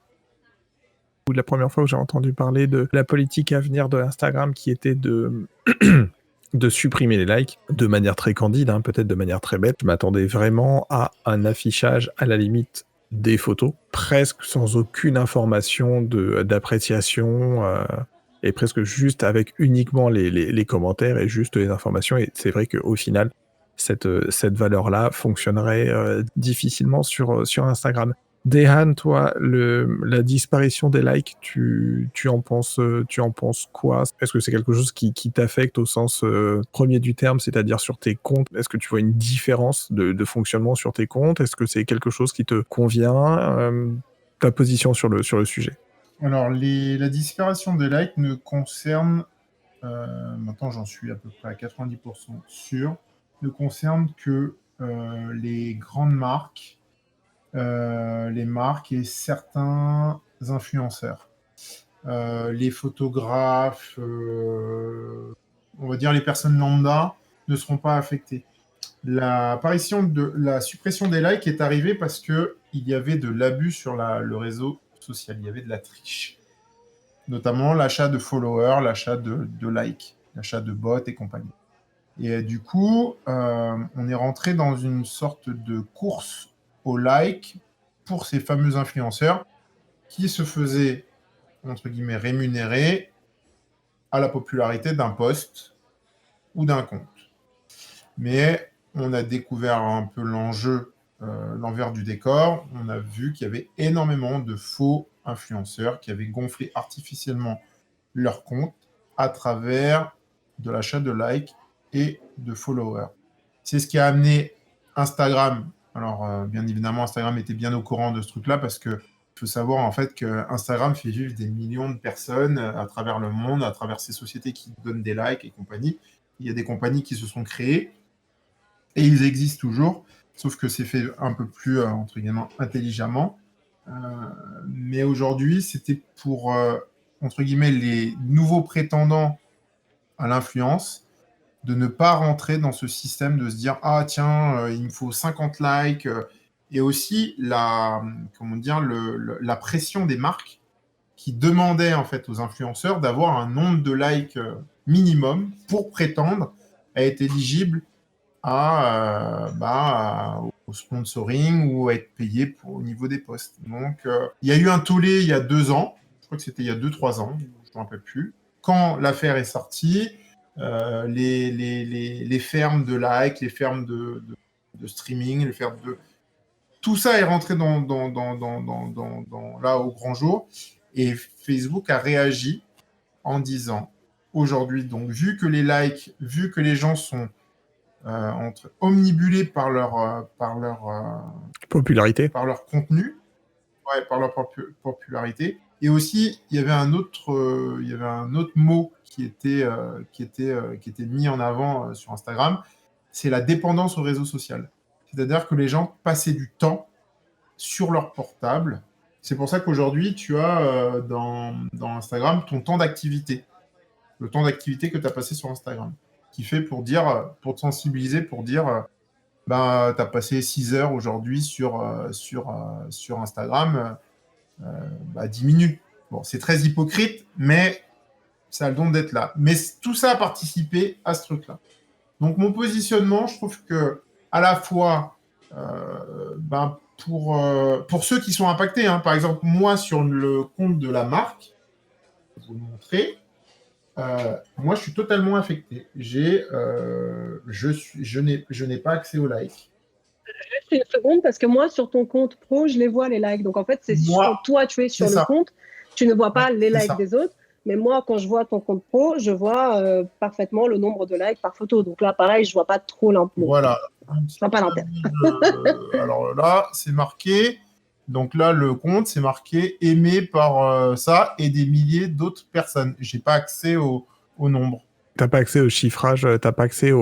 La première fois où j'ai entendu parler de la politique à venir de Instagram, qui était de de supprimer les likes de manière très candide, hein, peut-être de manière très bête, je m'attendais vraiment à un affichage à la limite des photos, presque sans aucune information d'appréciation, et presque juste avec uniquement les commentaires et juste les informations. Et c'est vrai qu'au final, cette valeur-là fonctionnerait difficilement sur Instagram. Dehan, toi, la disparition des likes, tu en penses quoi? Est-ce que c'est quelque chose qui t'affecte au sens premier du terme, c'est-à-dire sur tes comptes? Est-ce que tu vois une différence de fonctionnement sur tes comptes? Est-ce que c'est quelque chose qui te convient? Ta position sur le sujet? Alors, la disparition des likes ne concerne, maintenant j'en suis à peu près à 90% sûr, ne concerne que les grandes marques, les marques et certains influenceurs. Les photographes, on va dire les personnes lambda ne seront pas affectées. La suppression des likes est arrivée parce que il y avait de l'abus sur le réseau social, il y avait de la triche, notamment l'achat de followers, l'achat de likes, l'achat de bots et compagnie. Et du coup, on est rentré dans une sorte de course au like pour ces fameux influenceurs qui se faisaient, entre guillemets, rémunérer à la popularité d'un post ou d'un compte. Mais on a découvert un peu l'enjeu, l'envers du décor. On a vu qu'il y avait énormément de faux influenceurs qui avaient gonflé artificiellement leur compte à travers de l'achat de likes et de followers. C'est ce qui a amené Instagram. Alors, bien évidemment, Instagram était bien au courant de ce truc-là parce que il faut savoir en fait que Instagram fait vivre des millions de personnes à travers le monde, à travers ces sociétés qui donnent des likes et compagnie. Il y a des compagnies qui se sont créées et ils existent toujours, sauf que c'est fait un peu plus, entre guillemets, intelligemment. Mais aujourd'hui, c'était pour, entre guillemets, les nouveaux prétendants à l'influence, de ne pas rentrer dans ce système de se dire « Ah tiens, il me faut 50 likes ». Et aussi comment dire, la pression des marques qui demandaient en fait aux influenceurs d'avoir un nombre de likes minimum pour prétendre à être éligible au sponsoring ou à être payé au niveau des posts. Donc, il y a eu un tollé il y a 2 ans, je crois que c'était il y a 2-3 ans, je ne me rappelle plus, quand l'affaire est sortie, les fermes de likes, les fermes de streaming, les fermes de... Tout ça est rentré là au grand jour, et Facebook a réagi en disant, aujourd'hui, donc, vu que les likes, vu que les gens sont omnibulés par leur Popularité. par leur contenu, par leur popularité. Et aussi, il y avait un autre mot qui était mis en avant sur Instagram, c'est la dépendance au réseau social. C'est-à-dire que les gens passaient du temps sur leur portable. C'est pour ça qu'aujourd'hui, tu as dans Instagram ton temps d'activité, le temps d'activité que tu as passé sur Instagram, qui fait pour te sensibiliser, pour dire tu as passé 6 heures aujourd'hui sur Instagram, 10 minutes. Bon, c'est très hypocrite, mais ça a le don d'être là. Mais tout ça a participé à ce truc-là. Donc, mon positionnement, je trouve que à la fois, pour ceux qui sont impactés, hein, par exemple, moi, sur le compte de la marque, je vais vous le montrer, moi, je suis totalement affecté. Je n'ai pas accès aux likes. Juste une seconde, parce que moi, sur ton compte pro, je les vois, les likes. Donc, en fait, c'est quand toi, tu es sur le compte, tu ne vois pas les likes des autres. Mais moi, quand je vois ton compte pro, je vois parfaitement le nombre de likes par photo. Donc là, pareil, je vois pas trop l'intérêt. Voilà. Je vois pas l'intérêt. Alors là, c'est marqué. Donc là, le compte, c'est marqué aimé par ça et des milliers d'autres personnes. J'ai pas accès au nombre. T'as pas accès au chiffrage, t'as pas accès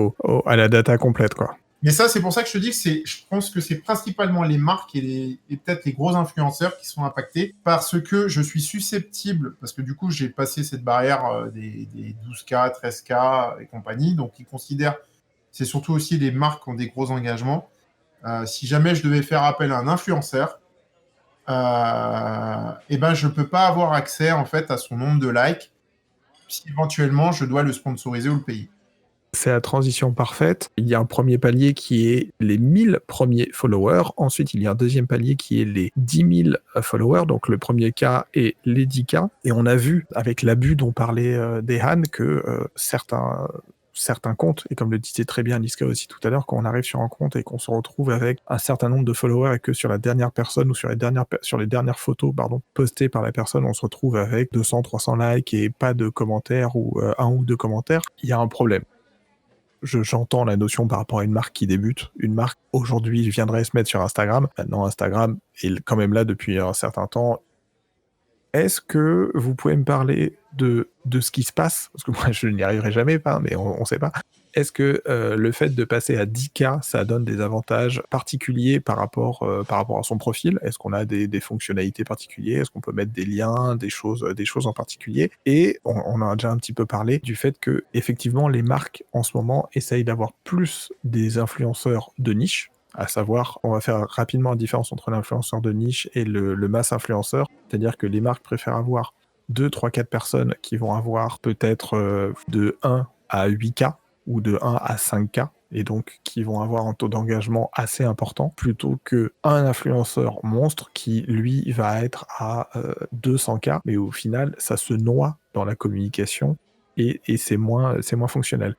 à la data complète, quoi. Mais ça, c'est pour ça que je te dis que je pense que c'est principalement les marques et peut-être les gros influenceurs qui sont impactés, parce que je suis susceptible, parce que du coup, j'ai passé cette barrière des 12K, 13K et compagnie, donc ils considèrent, c'est surtout aussi les marques qui ont des gros engagements. Si jamais je devais faire appel à un influenceur, je peux pas avoir accès en fait à son nombre de likes si éventuellement je dois le sponsoriser ou le payer. C'est la transition parfaite. Il y a un premier palier qui est les 1000 premiers followers. Ensuite, il y a un deuxième palier qui est les 10 000 followers. Donc, le premier cas est les 10K. Et on a vu, avec l'abus dont parlait Dehan, que certains comptes, et comme le disait très bien Liska aussi tout à l'heure, quand on arrive sur un compte et qu'on se retrouve avec un certain nombre de followers et que sur la dernière personne ou sur les dernières photos postées par la personne, on se retrouve avec 200, 300 likes et pas de commentaires ou 1 ou 2 commentaires, il y a un problème. J'entends la notion par rapport à une marque qui débute. Une marque, aujourd'hui, viendrait se mettre sur Instagram. Maintenant, Instagram est quand même là depuis un certain temps. Est-ce que vous pouvez me parler de ce qui se passe? Parce que moi, je n'y arriverai jamais, mais on ne sait pas. est-ce que le fait de passer à 10K, ça donne des avantages particuliers par rapport à son profil? Est-ce qu'on a des fonctionnalités particulières? Est-ce qu'on peut mettre des liens, des choses en particulier? Et on en a déjà un petit peu parlé du fait que effectivement les marques en ce moment essayent d'avoir plus des influenceurs de niche, à savoir, on va faire rapidement la différence entre l'influenceur de niche et le mass influenceur. C'est-à-dire que les marques préfèrent avoir 2, 3, 4 personnes qui vont avoir peut-être de 1 à 8K ou de 1 à 5K et donc qui vont avoir un taux d'engagement assez important plutôt qu'un influenceur monstre qui, lui, va être à 200K, mais au final, ça se noie dans la communication et c'est moins fonctionnel.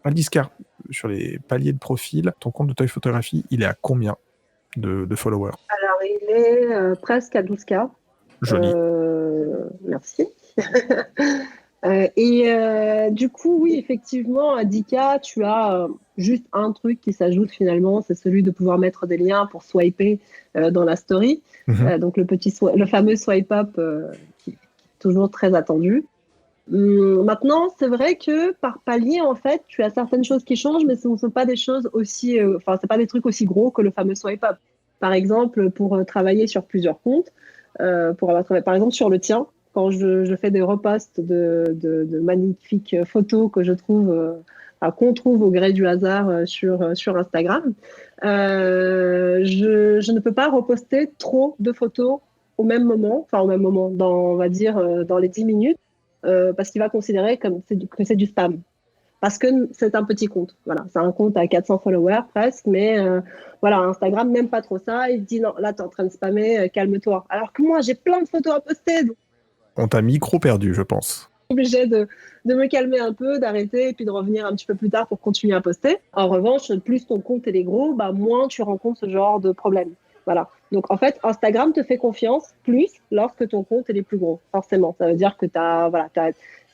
Aliska, sur les paliers de profil, ton compte de taille photographie, il est à combien de followers? Alors, il est presque à 12K. Joli. Merci. Du coup, oui, effectivement, à 10K, tu as juste un truc qui s'ajoute finalement, c'est celui de pouvoir mettre des liens pour swiper dans la story. Donc le fameux swipe up qui est toujours très attendu. Maintenant, c'est vrai que par palier, en fait, tu as certaines choses qui changent, mais ce ne sont pas des choses aussi, c'est pas des trucs aussi gros que le fameux swipe up. Par exemple, pour travailler sur plusieurs comptes, pour avoir travaillé, par exemple, sur le tien, quand je fais des reposts de magnifiques photos que je trouve, qu'on trouve au gré du hasard sur Instagram, je ne peux pas reposter trop de photos au même moment, on va dire, dans les 10 minutes, parce qu'il va considérer que c'est du spam. Parce que c'est un petit compte. Voilà, c'est un compte à 400 followers presque, mais voilà, Instagram n'aime pas trop ça. Il dit non, là, tu es en train de spammer, calme-toi. Alors que moi, j'ai plein de photos à poster, donc On t'a micro perdu, je pense. je suis obligée de me calmer un peu, d'arrêter et puis de revenir un petit peu plus tard pour continuer à poster. En revanche, plus ton compte est gros, bah, moins tu rencontres ce genre de problème. Voilà. Donc, en fait, Instagram te fait confiance plus lorsque ton compte est plus gros, forcément. Ça veut dire que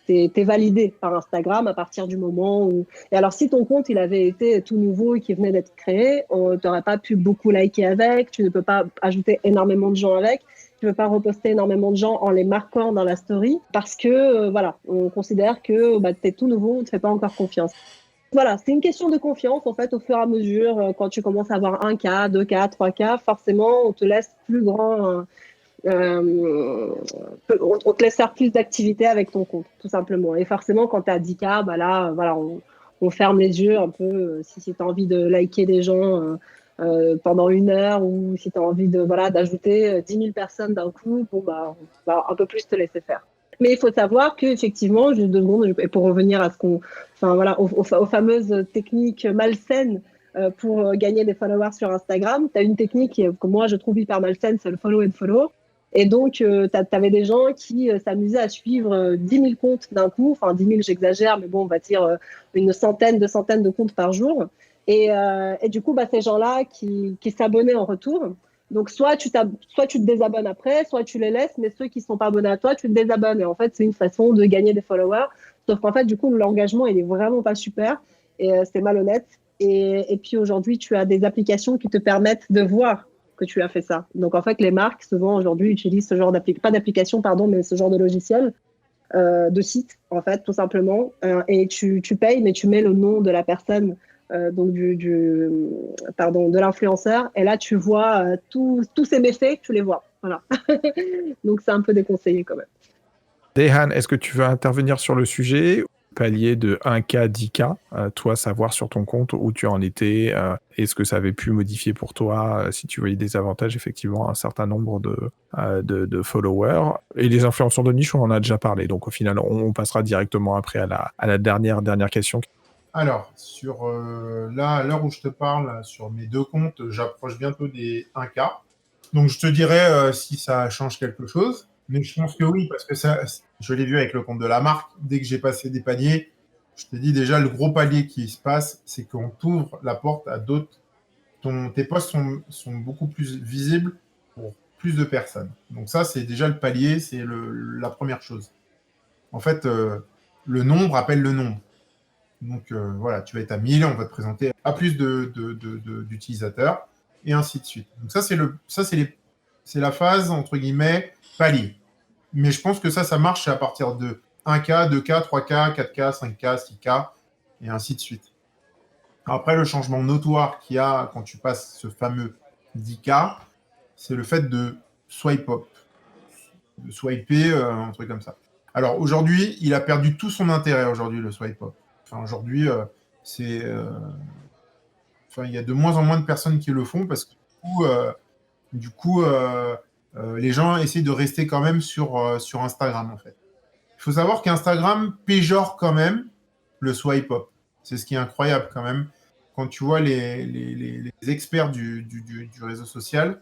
t'es validé par Instagram à partir du moment où... Et alors, si ton compte, il avait été tout nouveau et qui venait d'être créé, tu n'aurais pas pu beaucoup liker avec, tu ne peux pas ajouter énormément de gens avec, tu ne peux pas reposter énormément de gens en les marquant dans la story parce que, voilà, on considère que tu es tout nouveau, on ne te fait pas encore confiance. Voilà, c'est une question de confiance, en fait, au fur et à mesure. Quand tu commences à avoir 1K, 2K, 3K, forcément, on te laisse plus grand... on te laisse faire plus d'activités avec ton compte, tout simplement. Et forcément, quand tu as 10K, bah là, voilà, on ferme les yeux un peu si tu as envie de liker des gens pendant 1 heure ou si tu as envie d'ajouter 10 000 personnes d'un coup, bon, bah, on va un peu plus te laisser faire. Mais il faut savoir qu'effectivement, juste 2 secondes, et pour revenir à aux fameuses techniques malsaines pour gagner des followers sur Instagram, tu as une technique que moi je trouve hyper malsaine, c'est le follow and follow. Et donc, tu avais des gens qui s'amusaient à suivre 10 000 comptes d'un coup. Enfin, 10 000, j'exagère, mais bon, on va dire une centaine, 200 de comptes par jour. Et du coup, ces gens-là qui s'abonnaient en retour. Donc, soit tu te désabonnes après, soit tu les laisses, mais ceux qui ne sont pas abonnés à toi, tu te désabonnes. Et en fait, c'est une façon de gagner des followers. Sauf qu'en fait, du coup, l'engagement, il est vraiment pas super. Et c'est malhonnête. Et puis aujourd'hui, tu as des applications qui te permettent de voir que tu as fait ça. Donc en fait, les marques souvent aujourd'hui utilisent ce genre pas d'application, pardon, mais ce genre de logiciel, de site en fait, tout simplement. Et tu payes, mais tu mets le nom de la personne, donc de l'influenceur. Et là, tu vois tous ces méfaits, tu les vois. Voilà. Donc c'est un peu déconseillé quand même. Dehan, est-ce que tu veux intervenir sur le sujet? Palier de 1K, 10K, toi, savoir sur ton compte où tu en étais, est-ce que ça avait pu modifier pour toi, si tu voyais des avantages, effectivement, un certain nombre de followers. Et les influenceurs de niche, on en a déjà parlé, donc au final, on passera directement après à la dernière question. Alors, là, à l'heure où je te parle, sur mes 2 comptes, j'approche bientôt des 1K. Donc, je te dirai si ça change quelque chose. Mais je pense que oui, parce que ça, je l'ai vu avec le compte de la marque. Dès que j'ai passé des paliers, je te dis déjà, le gros palier qui se passe, c'est qu'on t'ouvre la porte à d'autres. Tes posts sont beaucoup plus visibles pour plus de personnes. Donc ça, c'est déjà le palier, c'est la première chose. En fait, le nombre appelle le nombre. Donc voilà, tu vas être à 1000, on va te présenter à plus d'utilisateurs, et ainsi de suite. Donc ça, c'est la phase, entre guillemets, palier. Mais je pense que ça marche à partir de 1K, 2K, 3K, 4K, 5K, 6K, et ainsi de suite. Après, le changement notoire qu'il y a quand tu passes ce fameux 10K, c'est le fait de swipe up, de swiper, un truc comme ça. Alors aujourd'hui, il a perdu tout son intérêt, aujourd'hui, le swipe up. Enfin, aujourd'hui, il y a de moins en moins de personnes qui le font parce que du coup, les gens essaient de rester quand même sur Instagram, en fait. Il faut savoir qu'Instagram péjore quand même le swipe up. C'est ce qui est incroyable quand même. Quand tu vois les experts du réseau social,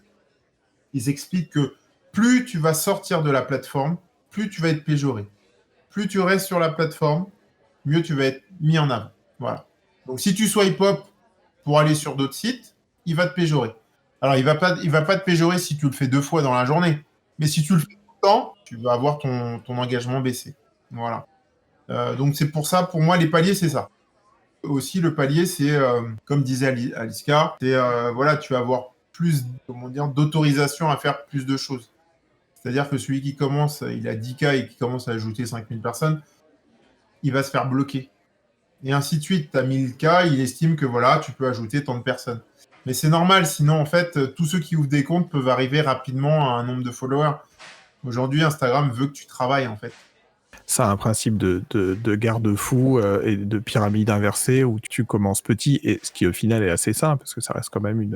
ils expliquent que plus tu vas sortir de la plateforme, plus tu vas être péjoré. Plus tu restes sur la plateforme, mieux tu vas être mis en avant. Voilà. Donc si tu swipe up pour aller sur d'autres sites, il va te péjorer. Alors il va pas te péjorer si tu le fais 2 fois dans la journée. Mais si tu le fais tout le temps, tu vas avoir ton engagement baissé. Voilà. Donc c'est pour ça, pour moi, les paliers, c'est ça. Aussi, le palier, c'est, comme disait Aliska, c'est, voilà, tu vas avoir plus, d'autorisation à faire plus de choses. C'est-à-dire que celui qui commence, il a 10K et qui commence à ajouter 5000 personnes, il va se faire bloquer. Et ainsi de suite. Tu as 1000K, il estime que voilà, tu peux ajouter tant de personnes. Mais c'est normal, sinon, en fait, tous ceux qui ouvrent des comptes peuvent arriver rapidement à un nombre de followers. Aujourd'hui, Instagram veut que tu travailles, en fait. Ça a un principe de garde-fou et de pyramide inversée où tu commences petit, et ce qui au final est assez simple parce que ça reste quand même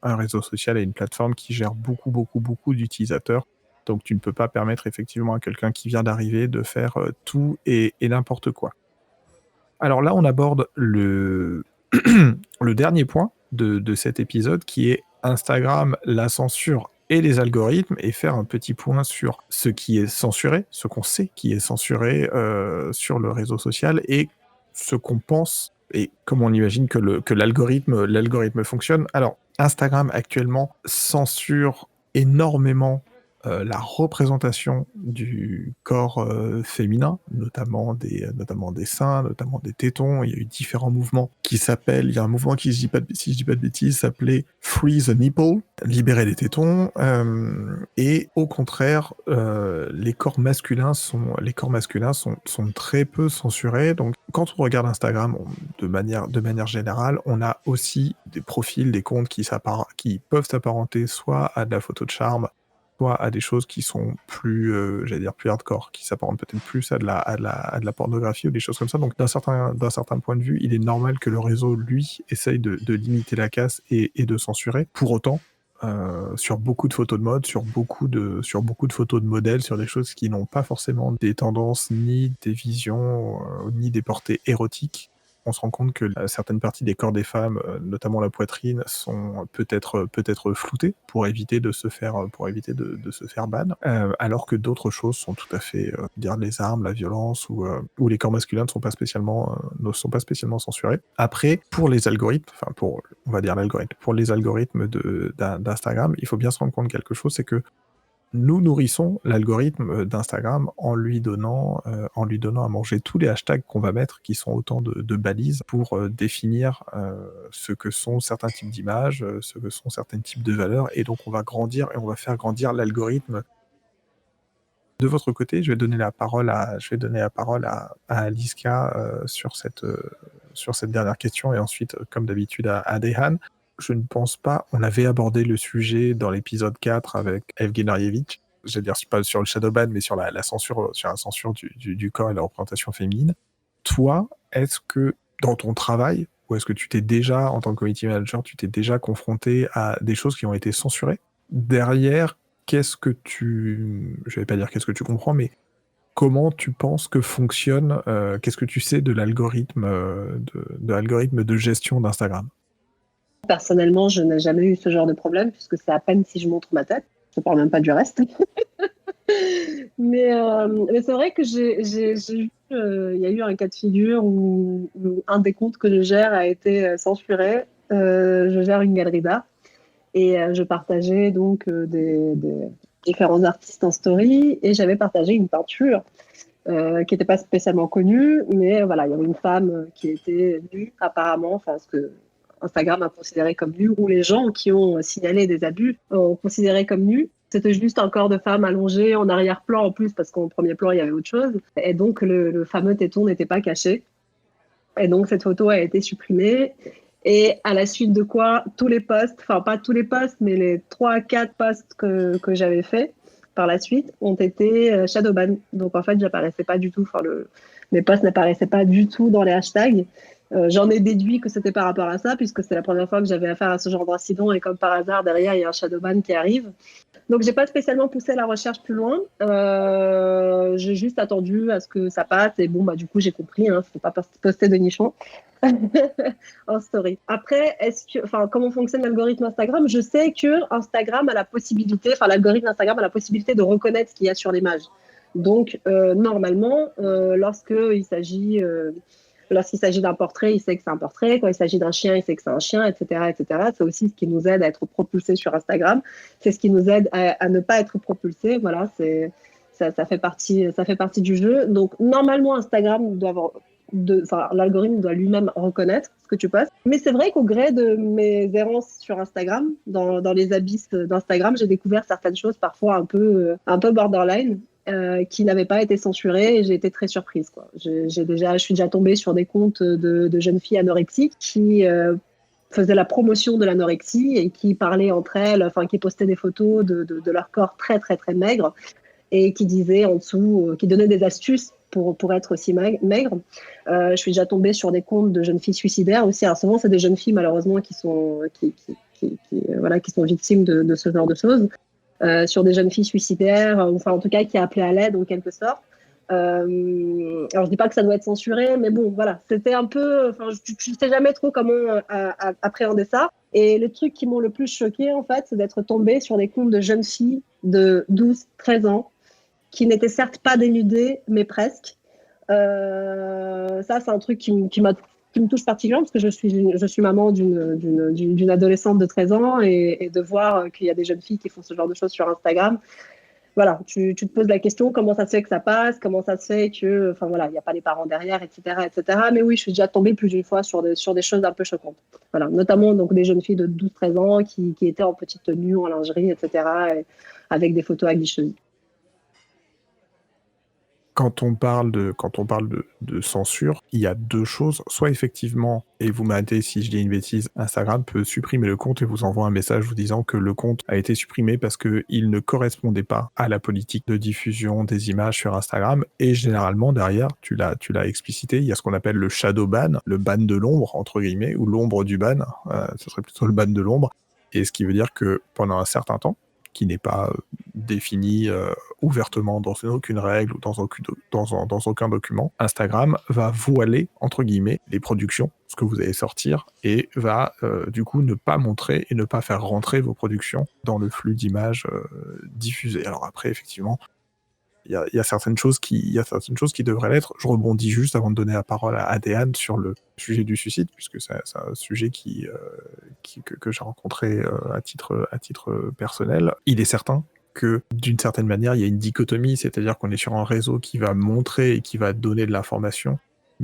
un réseau social et une plateforme qui gère beaucoup d'utilisateurs. Donc tu ne peux pas permettre effectivement à quelqu'un qui vient d'arriver de faire tout et n'importe quoi. Alors là, on aborde le dernier point de cet épisode qui est Instagram, la censure et les algorithmes, et faire un petit point sur ce qui est censuré, ce qu'on sait qui est censuré sur le réseau social, et ce qu'on pense et comment on imagine que l'algorithme fonctionne. Alors, Instagram actuellement censure énormément la représentation du corps féminin, notamment des seins, notamment des tétons. Il y a eu différents mouvements il y a un mouvement qui, si je dis pas de bêtises, s'appelait Free the Nipple, libérer les tétons, et au contraire, les corps masculins sont très peu censurés. Donc, quand on regarde Instagram, de manière générale, on a aussi des profils, des comptes qui peuvent s'apparenter soit à de la photo de charme, soit à des choses qui sont plus, plus hardcore, qui s'apparentent peut-être plus à de la pornographie ou des choses comme ça. Donc d'un certain point de vue, il est normal que le réseau, lui, essaye de limiter la casse et de censurer. Pour autant, sur beaucoup de photos de mode, sur beaucoup de photos de modèles, sur des choses qui n'ont pas forcément des tendances, ni des visions, ni des portées érotiques, on se rend compte que certaines parties des corps des femmes, notamment la poitrine, sont peut-être floutées pour éviter de se faire ban, alors que d'autres choses sont tout à fait, les armes, la violence ou les corps masculins ne sont pas spécialement censurés. Après, pour les algorithmes, pour les algorithmes d'Instagram, il faut bien se rendre compte de quelque chose, c'est que nous nourrissons l'algorithme d'Instagram en lui donnant à manger tous les hashtags qu'on va mettre, qui sont autant de balises pour définir ce que sont certains types d'images, ce que sont certains types de valeurs, et donc on va faire grandir l'algorithme. De votre côté, je vais donner la parole à Aliska sur cette dernière question, et ensuite, comme d'habitude, à Dehan. Je ne pense pas. On avait abordé le sujet dans l'épisode 4 avec Evgeny Arievitch. J'allais dire, pas sur le shadowban, mais sur la censure, du corps et la représentation féminine. Toi, est-ce que dans ton travail, ou est-ce que tu t'es déjà, en tant que community manager, tu t'es déjà confronté à des choses qui ont été censurées? Derrière, je vais pas dire qu'est-ce que tu comprends, mais comment tu penses que fonctionne, qu'est-ce que tu sais de l'algorithme de gestion d'Instagram? Personnellement, je n'ai jamais eu ce genre de problème, puisque c'est à peine si je montre ma tête. Je ne parle même pas du reste. mais c'est vrai que il y a eu un cas de figure où un des comptes que je gère a été censuré. Je gère une galerie d'art et je partageais donc des différents artistes en story, et j'avais partagé une peinture qui n'était pas spécialement connue, mais voilà, il y avait une femme qui était nue apparemment, ce que Instagram a considéré comme nu, ou les gens qui ont signalé des abus ont considéré comme nu. C'était juste un corps de femme allongé en arrière-plan en plus, parce qu'en premier plan, il y avait autre chose. Et donc, le fameux téton n'était pas caché. Et donc, cette photo a été supprimée. Et à la suite de quoi, tous les posts, enfin pas tous les posts, mais les 3 à 4 posts que j'avais fait par la suite ont été shadowban. Donc en fait, j'apparaissais pas du tout, mes posts n'apparaissaient pas du tout dans les hashtags. J'en ai déduit que c'était par rapport à ça, puisque c'est la première fois que j'avais affaire à ce genre d'incident, et comme par hasard, derrière, il y a un shadowban qui arrive. Donc, j'ai pas spécialement poussé la recherche plus loin. J'ai juste attendu à ce que ça passe. Et bon, bah, du coup, j'ai compris, hein, faut pas poster de nichon en story. Après, comment fonctionne l'algorithme Instagram? Je sais que Instagram a la possibilité, l'algorithme Instagram a la possibilité de reconnaître ce qu'il y a sur l'image. Donc, normalement, lorsqu'il s'agit d'un portrait, il sait que c'est un portrait. Quand il s'agit d'un chien, il sait que c'est un chien, etc., etc. C'est aussi ce qui nous aide à être propulsés sur Instagram. C'est ce qui nous aide à ne pas être propulsés. Voilà, ça fait partie du jeu. Donc, normalement, Instagram l'algorithme doit lui-même reconnaître ce que tu postes. Mais c'est vrai qu'au gré de mes errances sur Instagram, dans les abysses d'Instagram, j'ai découvert certaines choses parfois un peu borderline. Qui n'avaient pas été censurées, et j'ai été très surprise, quoi. Je suis déjà tombée sur des comptes de jeunes filles anorexiques qui faisaient la promotion de l'anorexie et qui parlaient entre elles, qui postaient des photos de leur corps très très très maigre, et qui disaient en dessous, qui donnaient des astuces pour être aussi maigre. Je suis déjà tombée sur des comptes de jeunes filles suicidaires aussi. Alors souvent, c'est des jeunes filles malheureusement qui sont victimes de ce genre de choses. Sur des jeunes filles suicidaires, en tout cas qui appelaient à l'aide en quelque sorte. Alors je dis pas que ça doit être censuré, mais bon, voilà, c'était un peu, je sais jamais trop comment appréhender ça. Et les trucs qui m'ont le plus choqué, en fait, c'est d'être tombée sur des comptes de jeunes filles de 12-13 ans qui n'étaient certes pas dénudées, mais presque. Ça, c'est un truc qui me touche particulièrement, parce que je suis maman d'une adolescente de 13 ans, et de voir qu'il y a des jeunes filles qui font ce genre de choses sur Instagram. Voilà, tu te poses la question, comment ça se fait que ça passe, comment ça se fait que, il n'y a pas les parents derrière, etc., etc. Mais oui, je suis déjà tombée plus d'une fois sur des choses un peu choquantes. Voilà, notamment donc des jeunes filles de 12-13 ans qui étaient en petite tenue, en lingerie, etc., avec des photos aguicheuses. Quand on parle de censure, il y a 2 choses. Soit effectivement, et vous m'arrêtez si je dis une bêtise, Instagram peut supprimer le compte et vous envoie un message vous disant que le compte a été supprimé parce qu'il ne correspondait pas à la politique de diffusion des images sur Instagram. Et généralement, derrière, tu l'as explicité, il y a ce qu'on appelle le shadow ban, le ban de l'ombre, entre guillemets, ou l'ombre du ban. Ce serait plutôt le ban de l'ombre. Et ce qui veut dire que pendant un certain temps, qui n'est pas défini ouvertement dans aucune règle ou dans aucun document, Instagram va voiler, entre guillemets, les productions, ce que vous allez sortir, et va du coup ne pas montrer et ne pas faire rentrer vos productions dans le flux d'images diffusées. Alors après, effectivement, il y a certaines choses qui devraient l'être. Je rebondis juste avant de donner la parole à Adéane sur le sujet du suicide, puisque c'est un sujet que j'ai rencontré à titre personnel. Il est certain que d'une certaine manière, il y a une dichotomie, c'est-à-dire qu'on est sur un réseau qui va montrer et qui va donner de l'information,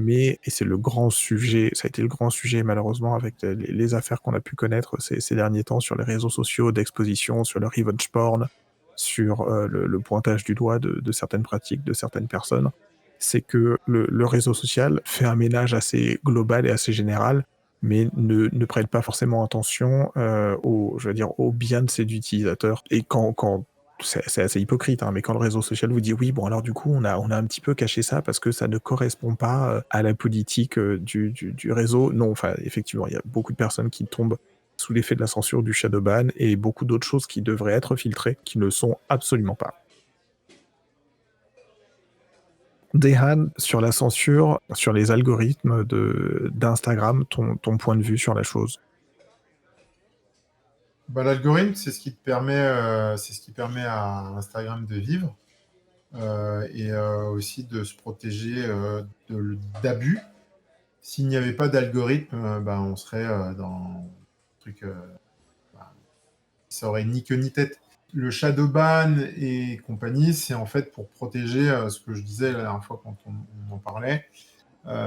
et c'est le grand sujet, ça a été le grand sujet malheureusement avec les affaires qu'on a pu connaître ces derniers temps sur les réseaux sociaux d'exposition, sur le revenge porn, sur le pointage du doigt de certaines pratiques, de certaines personnes, c'est que le réseau social fait un ménage assez global et assez général, mais ne prête pas forcément attention au bien de ses utilisateurs. Et quand c'est assez hypocrite, hein, mais quand le réseau social vous dit oui, bon alors du coup on a un petit peu caché ça parce que ça ne correspond pas à la politique du réseau. Non, effectivement, il y a beaucoup de personnes qui tombent sous l'effet de la censure du shadowban et beaucoup d'autres choses qui devraient être filtrées, qui ne le sont absolument pas. Dehan, sur la censure, sur les algorithmes d'Instagram, ton point de vue sur la chose? L'algorithme, c'est ce qui permet à Instagram de vivre et aussi de se protéger d'abus. S'il n'y avait pas d'algorithme, on serait dans un truc, ça aurait ni queue ni tête. Le shadowban et compagnie, c'est en fait pour protéger ce que je disais la dernière fois quand on en parlait.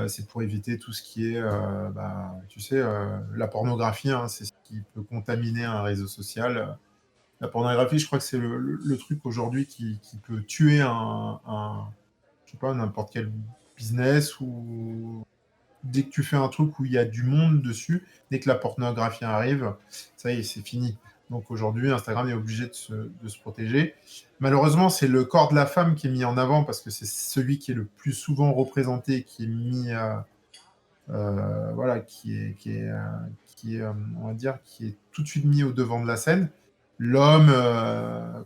C'est pour éviter tout ce qui est, la pornographie, hein, c'est ce qui peut contaminer un réseau social. La pornographie, je crois que c'est le truc aujourd'hui qui peut tuer je sais pas, n'importe quel business ou dès que tu fais un truc où il y a du monde dessus, dès que la pornographie arrive, ça y est, c'est fini. Donc aujourd'hui, Instagram est obligé de se protéger. Malheureusement, c'est le corps de la femme qui est mis en avant parce que c'est celui qui est le plus souvent représenté, qui est mis, voilà, on va dire, qui est tout de suite mis au devant de la scène. L'homme,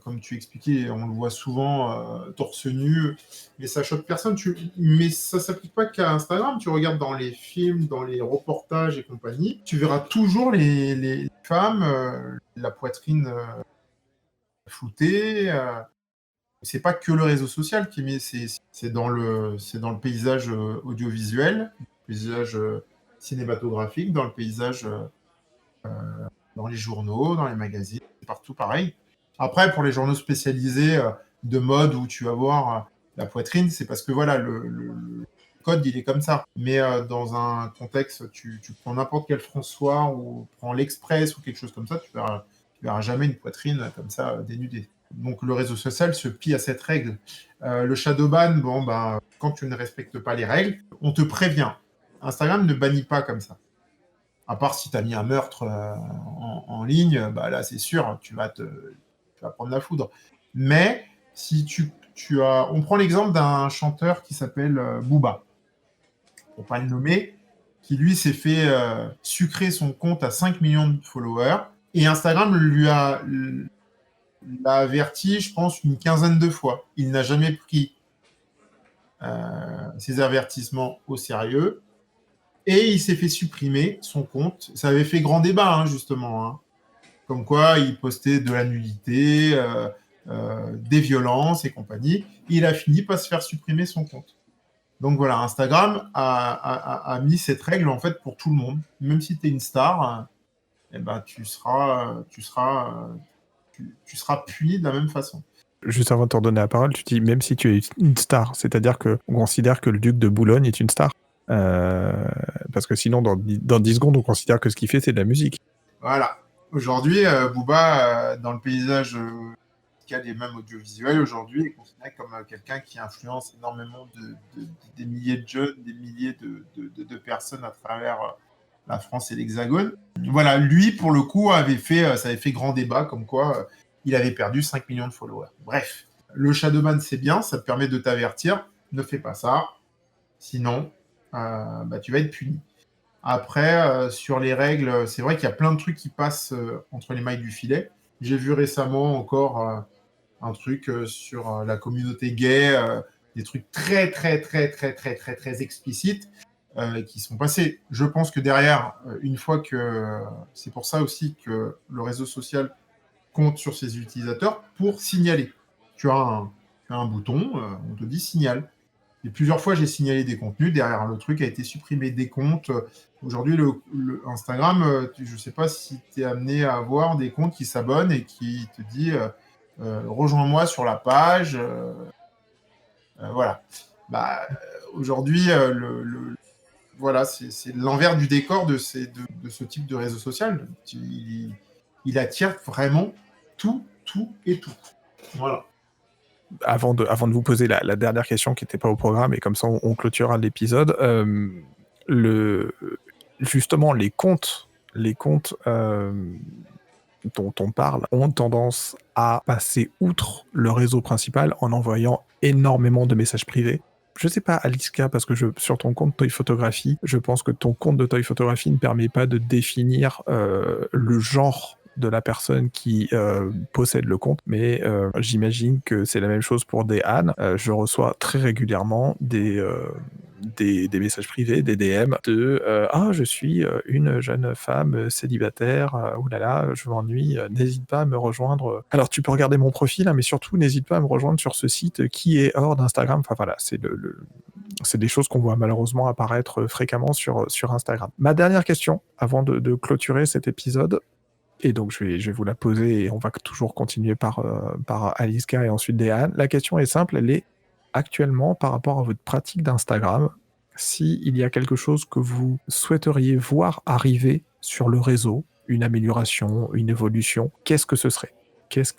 comme tu expliquais, on le voit souvent torse nu, mais ça choque personne. Mais ça s'applique pas qu'à Instagram. Tu regardes dans les films, dans les reportages et compagnie, tu verras toujours les femmes, la poitrine floutée. C'est pas que le réseau social qui est mis, c'est dans le paysage audiovisuel, le paysage cinématographique, dans le paysage dans les journaux, dans les magazines, c'est partout pareil. Après, pour les journaux spécialisés de mode où tu vas voir la poitrine, c'est parce que voilà, le code, il est comme ça. Mais dans un contexte, tu prends n'importe quel François ou prends l'Express ou quelque chose comme ça, tu verras jamais une poitrine comme ça dénudée. Donc le réseau social se plie à cette règle. Le shadowban, quand tu ne respectes pas les règles, on te prévient. Instagram ne bannit pas comme ça. À part si tu as mis un meurtre en ligne, là c'est sûr, tu vas prendre la foudre. Mais si on prend l'exemple d'un chanteur qui s'appelle Booba, pour pas le nommer, qui lui s'est fait sucrer son compte à 5 millions de followers, et Instagram l'a averti, je pense, une quinzaine de fois. Il n'a jamais pris ces avertissements au sérieux. Et il s'est fait supprimer son compte. Ça avait fait grand débat, justement. Comme quoi, il postait de la nudité, des violences et compagnie. Il a fini par se faire supprimer son compte. Donc voilà, Instagram a mis cette règle, en fait, pour tout le monde. Même si tu es une star, tu seras puni de la même façon. Juste avant de te redonner la parole, tu dis même si tu es une star, c'est-à-dire qu'on considère que le duc de Boulogne est une star. Parce que sinon, dans 10 secondes, on considère que ce qu'il fait, c'est de la musique. Voilà. Aujourd'hui, Booba, dans le paysage musical et même audiovisuel, aujourd'hui, est considéré comme quelqu'un qui influence énormément des milliers de jeunes, des milliers de personnes à travers la France et l'Hexagone. Voilà, lui, pour le coup, ça avait fait grand débat, comme quoi il avait perdu 5 millions de followers. Bref, le shadowban, c'est bien, ça te permet de t'avertir, ne fais pas ça, sinon, tu vas être puni. Après, sur les règles, c'est vrai qu'il y a plein de trucs qui passent entre les mailles du filet. J'ai vu récemment encore un truc sur la communauté gay, des trucs très, très, très, très, très, très, très explicites qui sont passés. Je pense que derrière, une fois que... C'est pour ça aussi que le réseau social compte sur ses utilisateurs pour signaler. Tu as un bouton, on te dit signale. Et plusieurs fois, j'ai signalé des contenus. Derrière, le truc a été supprimé des comptes. Aujourd'hui, le Instagram, je ne sais pas si tu es amené à avoir des comptes qui s'abonnent et qui te dit rejoins-moi sur la page. Voilà. Aujourd'hui, voilà, c'est l'envers du décor de ce type de réseau social. Il attire vraiment tout et tout. Voilà. Avant de vous poser la dernière question qui n'était pas au programme, et comme ça on clôturera l'épisode, justement les comptes dont on parle ont tendance à passer outre le réseau principal en envoyant énormément de messages privés. Je sais pas, Aliska, parce que sur ton compte Toy Photographie, je pense que ton compte de Toy Photographie ne permet pas de définir le genre de la personne qui possède le compte, mais j'imagine que c'est la même chose pour des Anne. Je reçois très régulièrement des messages privés, des DM de je suis une jeune femme célibataire, oulala, je m'ennuie, n'hésite pas à me rejoindre. Alors tu peux regarder mon profil, mais surtout n'hésite pas à me rejoindre sur ce site qui est hors d'Instagram. Enfin voilà, c'est des choses qu'on voit malheureusement apparaître fréquemment sur Instagram. Ma dernière question, avant de clôturer cet épisode, et donc je vais vous la poser et on va toujours continuer par Aliska et ensuite Déane. La question est simple, elle est actuellement par rapport à votre pratique d'Instagram, s'il y a quelque chose que vous souhaiteriez voir arriver sur le réseau, une amélioration, une évolution, qu'est-ce que ce serait ?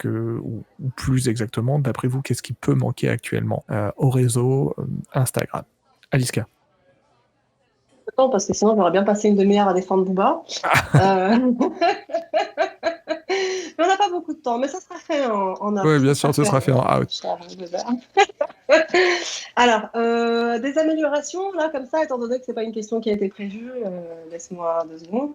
Ou plus exactement, d'après vous, qu'est-ce qui peut manquer actuellement au réseau Instagram ? Aliska. Non, parce que sinon, j'aurais bien passé une demi-heure à défendre Booba. Mais on n'a pas beaucoup de temps, mais ça sera fait en off. Oui, bien Ça sera sûr, ce fait sera fait en en out. cher, Alors, des améliorations, là, comme ça, étant donné que c'est pas une question qui a été prévue, laisse-moi 2 secondes.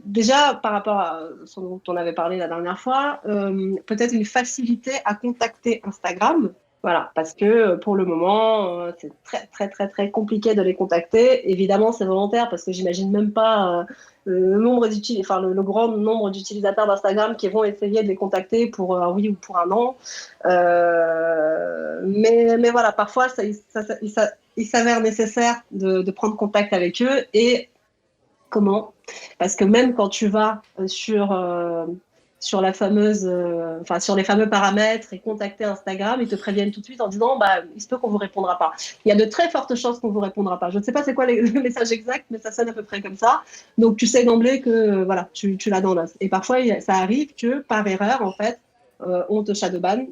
Déjà, par rapport à ce dont on avait parlé la dernière fois, peut-être une facilité à contacter Instagram. Voilà, parce que pour le moment, c'est très, très, très, très compliqué de les contacter. Évidemment, c'est volontaire parce que j'imagine même pas le grand nombre d'utilisateurs d'Instagram qui vont essayer de les contacter pour un oui ou pour un non. Mais voilà, parfois, il s'avère nécessaire de prendre contact avec eux. Et comment? Parce que même quand tu vas sur la fameuse, sur les fameux paramètres et contacter Instagram, ils te préviennent tout de suite en disant, bah, il se peut qu'on vous répondra pas. Il y a de très fortes chances qu'on vous répondra pas. Je ne sais pas c'est quoi le message exact, mais ça sonne à peu près comme ça. Donc tu sais d'emblée que voilà, tu l'as dans l'os. Et parfois, ça arrive que par erreur, en fait, on te shadowban.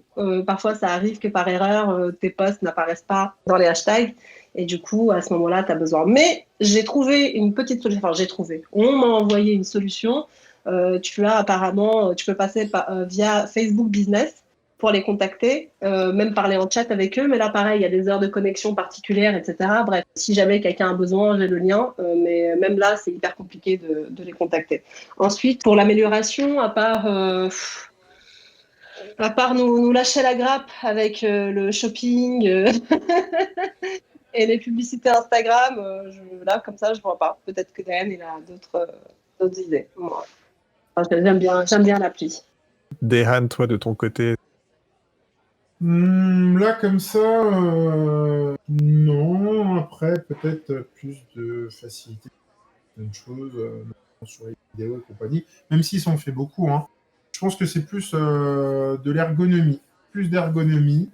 Parfois, ça arrive que par erreur, tes posts n'apparaissent pas dans les hashtags. Et du coup, à ce moment-là, tu as besoin. Mais j'ai trouvé une petite solution. Enfin, j'ai trouvé. On m'a envoyé une solution. Tu peux passer via Facebook Business pour les contacter, même parler en chat avec eux. Mais là, pareil, il y a des heures de connexion particulières, etc. Bref, si jamais quelqu'un a besoin, j'ai le lien. Mais même là, c'est hyper compliqué de les contacter. Ensuite, pour l'amélioration, à part nous lâcher la grappe avec le shopping et les publicités Instagram, là, comme ça, je vois pas. Peut-être que Dan, il a d'autres idées. Moi, j'aime bien l'appli. Dehan, toi, de ton côté. Là, comme ça, non. Après, peut-être plus de facilité, une chose, sur les vidéos et compagnie, même s'ils en fait beaucoup, hein. Je pense que c'est plus de l'ergonomie. Plus d'ergonomie.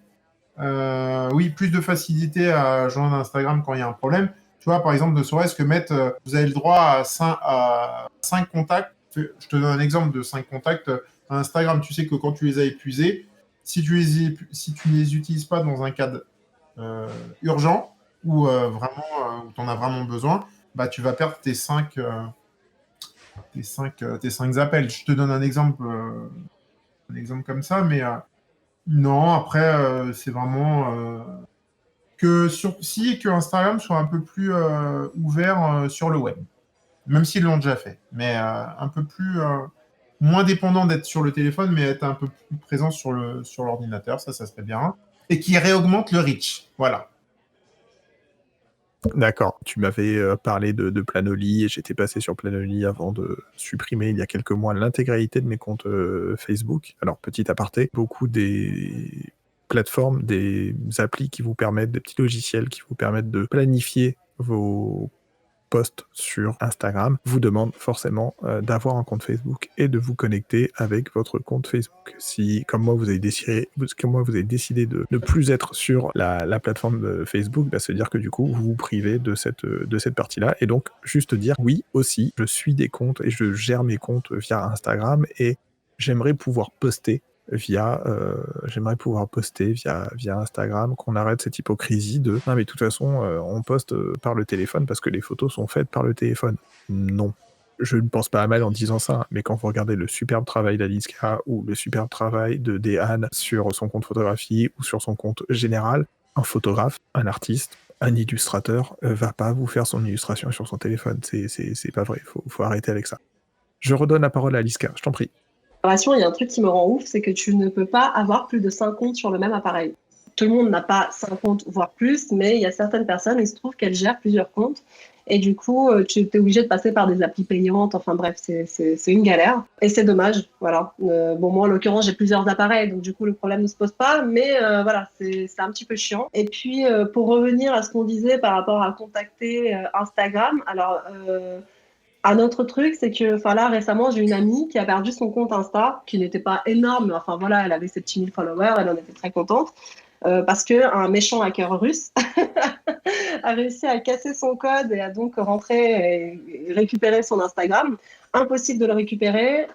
Oui, plus de facilité à joindre Instagram quand il y a un problème. Tu vois, par exemple, ne serait-ce que mettre, vous avez le droit à 5 contacts. Je te donne un exemple de 5 contacts. Instagram, tu sais que quand tu les as épuisés, si tu les utilises pas dans un cadre urgent ou vraiment où tu en as vraiment besoin, bah, tu vas perdre tes 5 appels. Je te donne un exemple comme ça, mais non, après, c'est vraiment que Instagram soit un peu plus ouvert sur le web, même s'ils l'ont déjà fait, mais un peu plus moins dépendant d'être sur le téléphone, mais être un peu plus présent sur l'ordinateur, ça serait bien, et qui réaugmente le reach, voilà. D'accord, tu m'avais parlé de Planoly et j'étais passé sur Planoly avant de supprimer il y a quelques mois l'intégralité de mes comptes Facebook. Alors, petit aparté, beaucoup des plateformes, des applis qui vous permettent, des petits logiciels qui vous permettent de planifier vos posts sur Instagram vous demandent forcément d'avoir un compte Facebook et de vous connecter avec votre compte Facebook. Si, comme moi, vous avez décidé de ne plus être sur la plateforme de Facebook, bah, ça veut dire que du coup, vous vous privez de cette partie-là. Et donc, juste dire, oui, aussi, je suis des comptes et je gère mes comptes via Instagram et j'aimerais pouvoir poster via Instagram, qu'on arrête cette hypocrisie de non mais de toute façon on poste par le téléphone parce que les photos sont faites par le téléphone. Non. Je ne pense pas à mal en disant ça, mais quand vous regardez le superbe travail d'Aliska ou le superbe travail de Dehan sur son compte photographie ou sur son compte général, un photographe, un artiste, un illustrateur va pas vous faire son illustration sur son téléphone. C'est pas vrai, faut arrêter avec ça. Je redonne la parole à Aliska, je t'en prie. Il y a un truc qui me rend ouf, c'est que tu ne peux pas avoir plus de 5 comptes sur le même appareil. Tout le monde n'a pas 5 comptes, voire plus, mais il y a certaines personnes, il se trouve qu'elles gèrent plusieurs comptes. Et du coup, tu es obligé de passer par des applis payantes. Enfin bref, c'est une galère. Et c'est dommage. Voilà. Bon, moi, en l'occurrence, j'ai plusieurs appareils. Donc, du coup, le problème ne se pose pas. Mais voilà, c'est un petit peu chiant. Et puis, pour revenir à ce qu'on disait par rapport à contacter Instagram, alors... un autre truc, c'est que là, récemment, j'ai une amie qui a perdu son compte Insta, qui n'était pas énorme, mais enfin voilà, elle avait ses petits 1000 followers, elle en était très contente, parce qu'un méchant hacker russe a réussi à casser son code et a donc rentré et récupéré son Instagram. Impossible de le récupérer.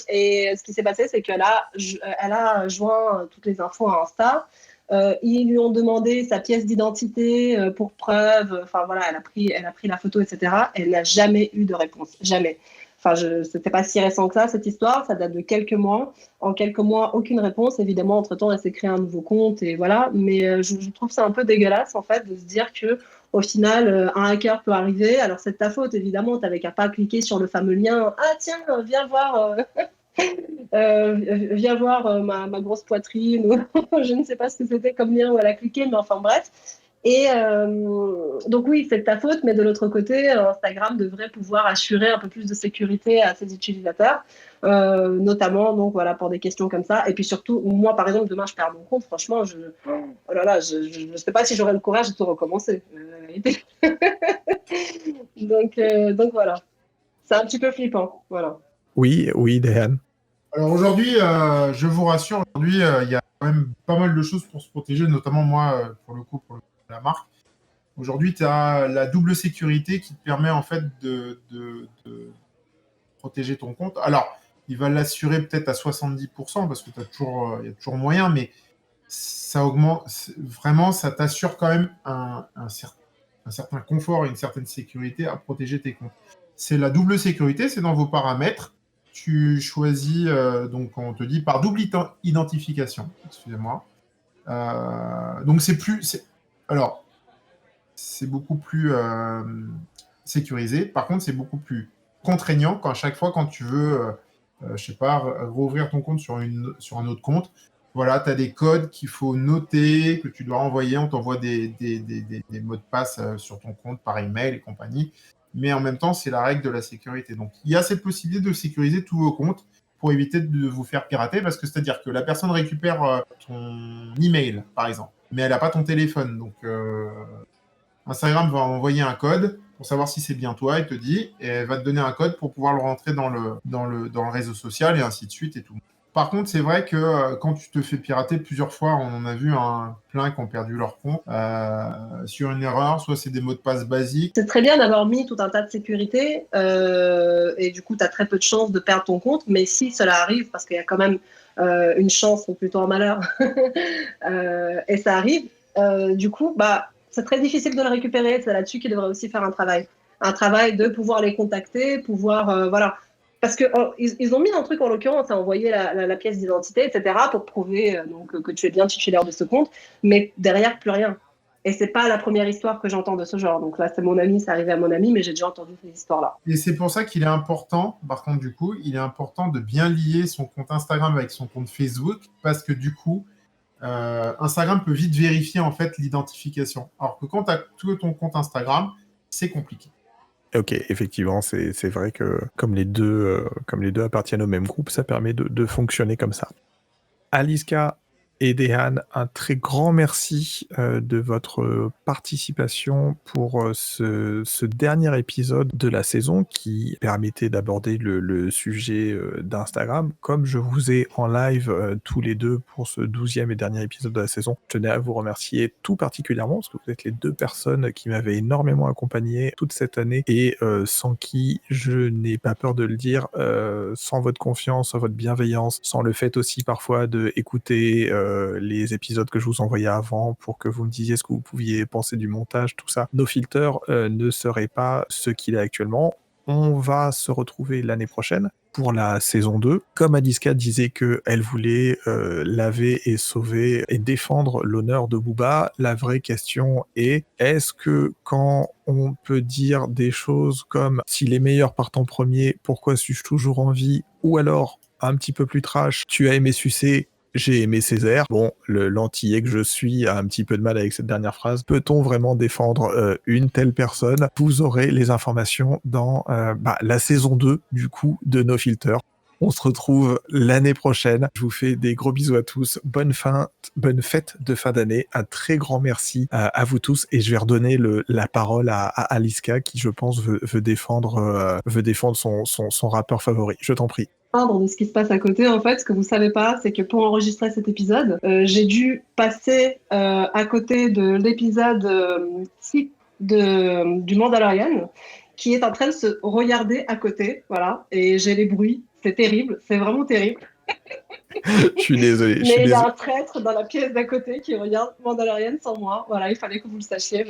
Et ce qui s'est passé, c'est qu'elle a joint toutes les infos à Insta. Ils lui ont demandé sa pièce d'identité pour preuve. Enfin voilà, elle a pris la photo, etc. Elle n'a jamais eu de réponse, jamais. Enfin, c'était pas si récent que ça, cette histoire. Ça date de quelques mois. En quelques mois, aucune réponse. Évidemment, entre-temps, elle s'est créée un nouveau compte et voilà. Mais je trouve ça un peu dégueulasse, en fait, de se dire que au final, un hacker peut arriver. Alors, c'est de ta faute, évidemment. Tu n'avais qu'à pas cliquer sur le fameux lien. Ah, tiens, viens voir ma grosse poitrine. Je ne sais pas ce que c'était comme lien où elle a cliqué, mais enfin, bref. Et donc oui, c'est de ta faute, mais de l'autre côté, Instagram devrait pouvoir assurer un peu plus de sécurité à ses utilisateurs, notamment donc voilà pour des questions comme ça. Et puis surtout, moi par exemple, demain je perds mon compte, franchement, oh là là, je sais pas si j'aurai le courage de tout recommencer. Donc voilà, c'est un petit peu flippant, voilà. Oui, oui, Dehan. Alors aujourd'hui, je vous rassure, aujourd'hui, il y a quand même pas mal de choses pour se protéger, notamment moi, pour la marque. Aujourd'hui, tu as la double sécurité qui te permet en fait de protéger ton compte. Alors, il va l'assurer peut-être à 70% parce que il y a toujours moyen, mais ça augmente, vraiment, ça t'assure quand même un certain confort et une certaine sécurité à protéger tes comptes. C'est la double sécurité, c'est dans vos paramètres. Tu choisis, donc on te dit par double identification, excusez-moi. Donc alors, c'est beaucoup plus sécurisé. Par contre, c'est beaucoup plus contraignant quand à chaque fois, quand tu veux, je sais pas, rouvrir ton compte sur un autre compte, voilà, tu as des codes qu'il faut noter, que tu dois envoyer. On t'envoie des mots de passe sur ton compte par email et compagnie. Mais en même temps, c'est la règle de la sécurité. Donc, il y a cette possibilité de sécuriser tous vos comptes pour éviter de vous faire pirater, parce que c'est-à-dire que la personne récupère ton email, par exemple, mais elle n'a pas ton téléphone. Donc, Instagram va envoyer un code pour savoir si c'est bien toi, et te dit, et elle va te donner un code pour pouvoir le rentrer dans le réseau social et ainsi de suite et tout. Par contre, c'est vrai que quand tu te fais pirater plusieurs fois, on en a vu plein qui ont perdu leur compte sur une erreur, soit c'est des mots de passe basiques. C'est très bien d'avoir mis tout un tas de sécurité et du coup, tu as très peu de chances de perdre ton compte, mais si cela arrive, parce qu'il y a quand même une chance ou plutôt un malheur, et ça arrive, du coup, c'est très difficile de le récupérer. C'est là-dessus qu'il devrait aussi faire un travail de pouvoir les contacter, pouvoir, voilà. Parce qu'ils ont mis un truc en l'occurrence, à envoyer la pièce d'identité, etc., pour prouver donc, que tu es bien titulaire de ce compte, mais derrière, plus rien. Et c'est pas la première histoire que j'entends de ce genre. Donc là, c'est mon ami, c'est arrivé à mon ami, mais j'ai déjà entendu ces histoires-là. Et c'est pour ça qu'il est important, par contre, du coup, il est important de bien lier son compte Instagram avec son compte Facebook, parce que du coup, Instagram peut vite vérifier en fait l'identification. Alors que quand tu as tout ton compte Instagram, c'est compliqué. Ok, effectivement, c'est vrai que comme les deux appartiennent au même groupe, ça permet de fonctionner comme ça. Aliska et Dehan, un très grand merci de votre participation pour ce dernier épisode de la saison qui permettait d'aborder le sujet d'Instagram. Comme je vous ai en live tous les deux pour ce 12e et dernier épisode de la saison, je tenais à vous remercier tout particulièrement parce que vous êtes les deux personnes qui m'avaient énormément accompagné toute cette année et sans qui, je n'ai pas peur de le dire, sans votre confiance, sans votre bienveillance, sans le fait aussi parfois de écouter les épisodes que je vous envoyais avant pour que vous me disiez ce que vous pouviez penser du montage, tout ça. No Filter ne serait pas ce qu'il est actuellement. On va se retrouver l'année prochaine pour la saison 2. Comme Aliska disait qu'elle voulait laver et sauver et défendre l'honneur de Booba, la vraie question est, est-ce que quand on peut dire des choses comme « si les meilleurs partent en premier, pourquoi suis-je toujours en vie ?» ou alors, un petit peu plus trash, « tu as aimé sucer ?» J'ai aimé Césaire. Bon, l'antillais que je suis a un petit peu de mal avec cette dernière phrase. Peut-on vraiment défendre une telle personne ? Vous aurez les informations dans la saison 2, du coup, de No Filter. On se retrouve l'année prochaine. Je vous fais des gros bisous à tous. Bonne fête de fin d'année. Un très grand merci à vous tous. Et je vais redonner la parole à Aliska qui, je pense, veut défendre son rappeur favori. Je t'en prie. De ce qui se passe à côté, en fait, ce que vous savez pas, c'est que pour enregistrer cet épisode, j'ai dû passer à côté de l'épisode 6 du Mandalorian, qui est en train de se regarder à côté, voilà, et j'ai les bruits, c'est terrible, c'est vraiment terrible. Je suis désolé. Mais il y a un traître dans la pièce d'à côté qui regarde Mandalorian sans moi. Voilà, il fallait que vous le sachiez.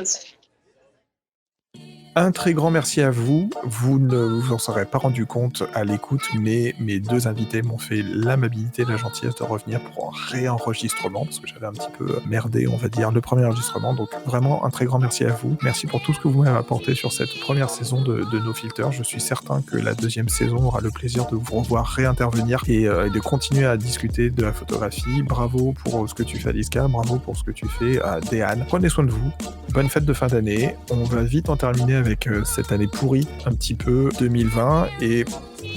Un très grand merci à vous. Vous ne vous en serez pas rendu compte à l'écoute, mais mes deux invités m'ont fait l'amabilité et la gentillesse de revenir pour un réenregistrement, parce que j'avais un petit peu merdé, on va dire, le premier enregistrement. Donc vraiment un très grand merci à vous. Merci pour tout ce que vous m'avez apporté sur cette première saison de No Filter. Je suis certain que la deuxième saison aura le plaisir de vous revoir réintervenir et de continuer à discuter de la photographie. Bravo pour ce que tu fais, Aliska. Bravo pour ce que tu fais, Déane. Prenez soin de vous. Bonne fête de fin d'année. On va vite en terminer avec cette année pourrie, un petit peu 2020. Et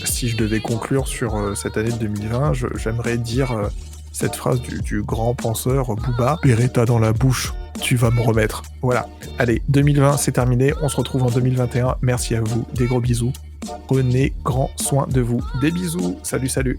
si je devais conclure sur cette année de 2020, j'aimerais dire cette phrase du grand penseur Booba: Beretta dans la bouche, tu vas me remettre. Voilà. Allez, 2020, c'est terminé. On se retrouve en 2021. Merci à vous. Des gros bisous. Prenez grand soin de vous. Des bisous. Salut, salut.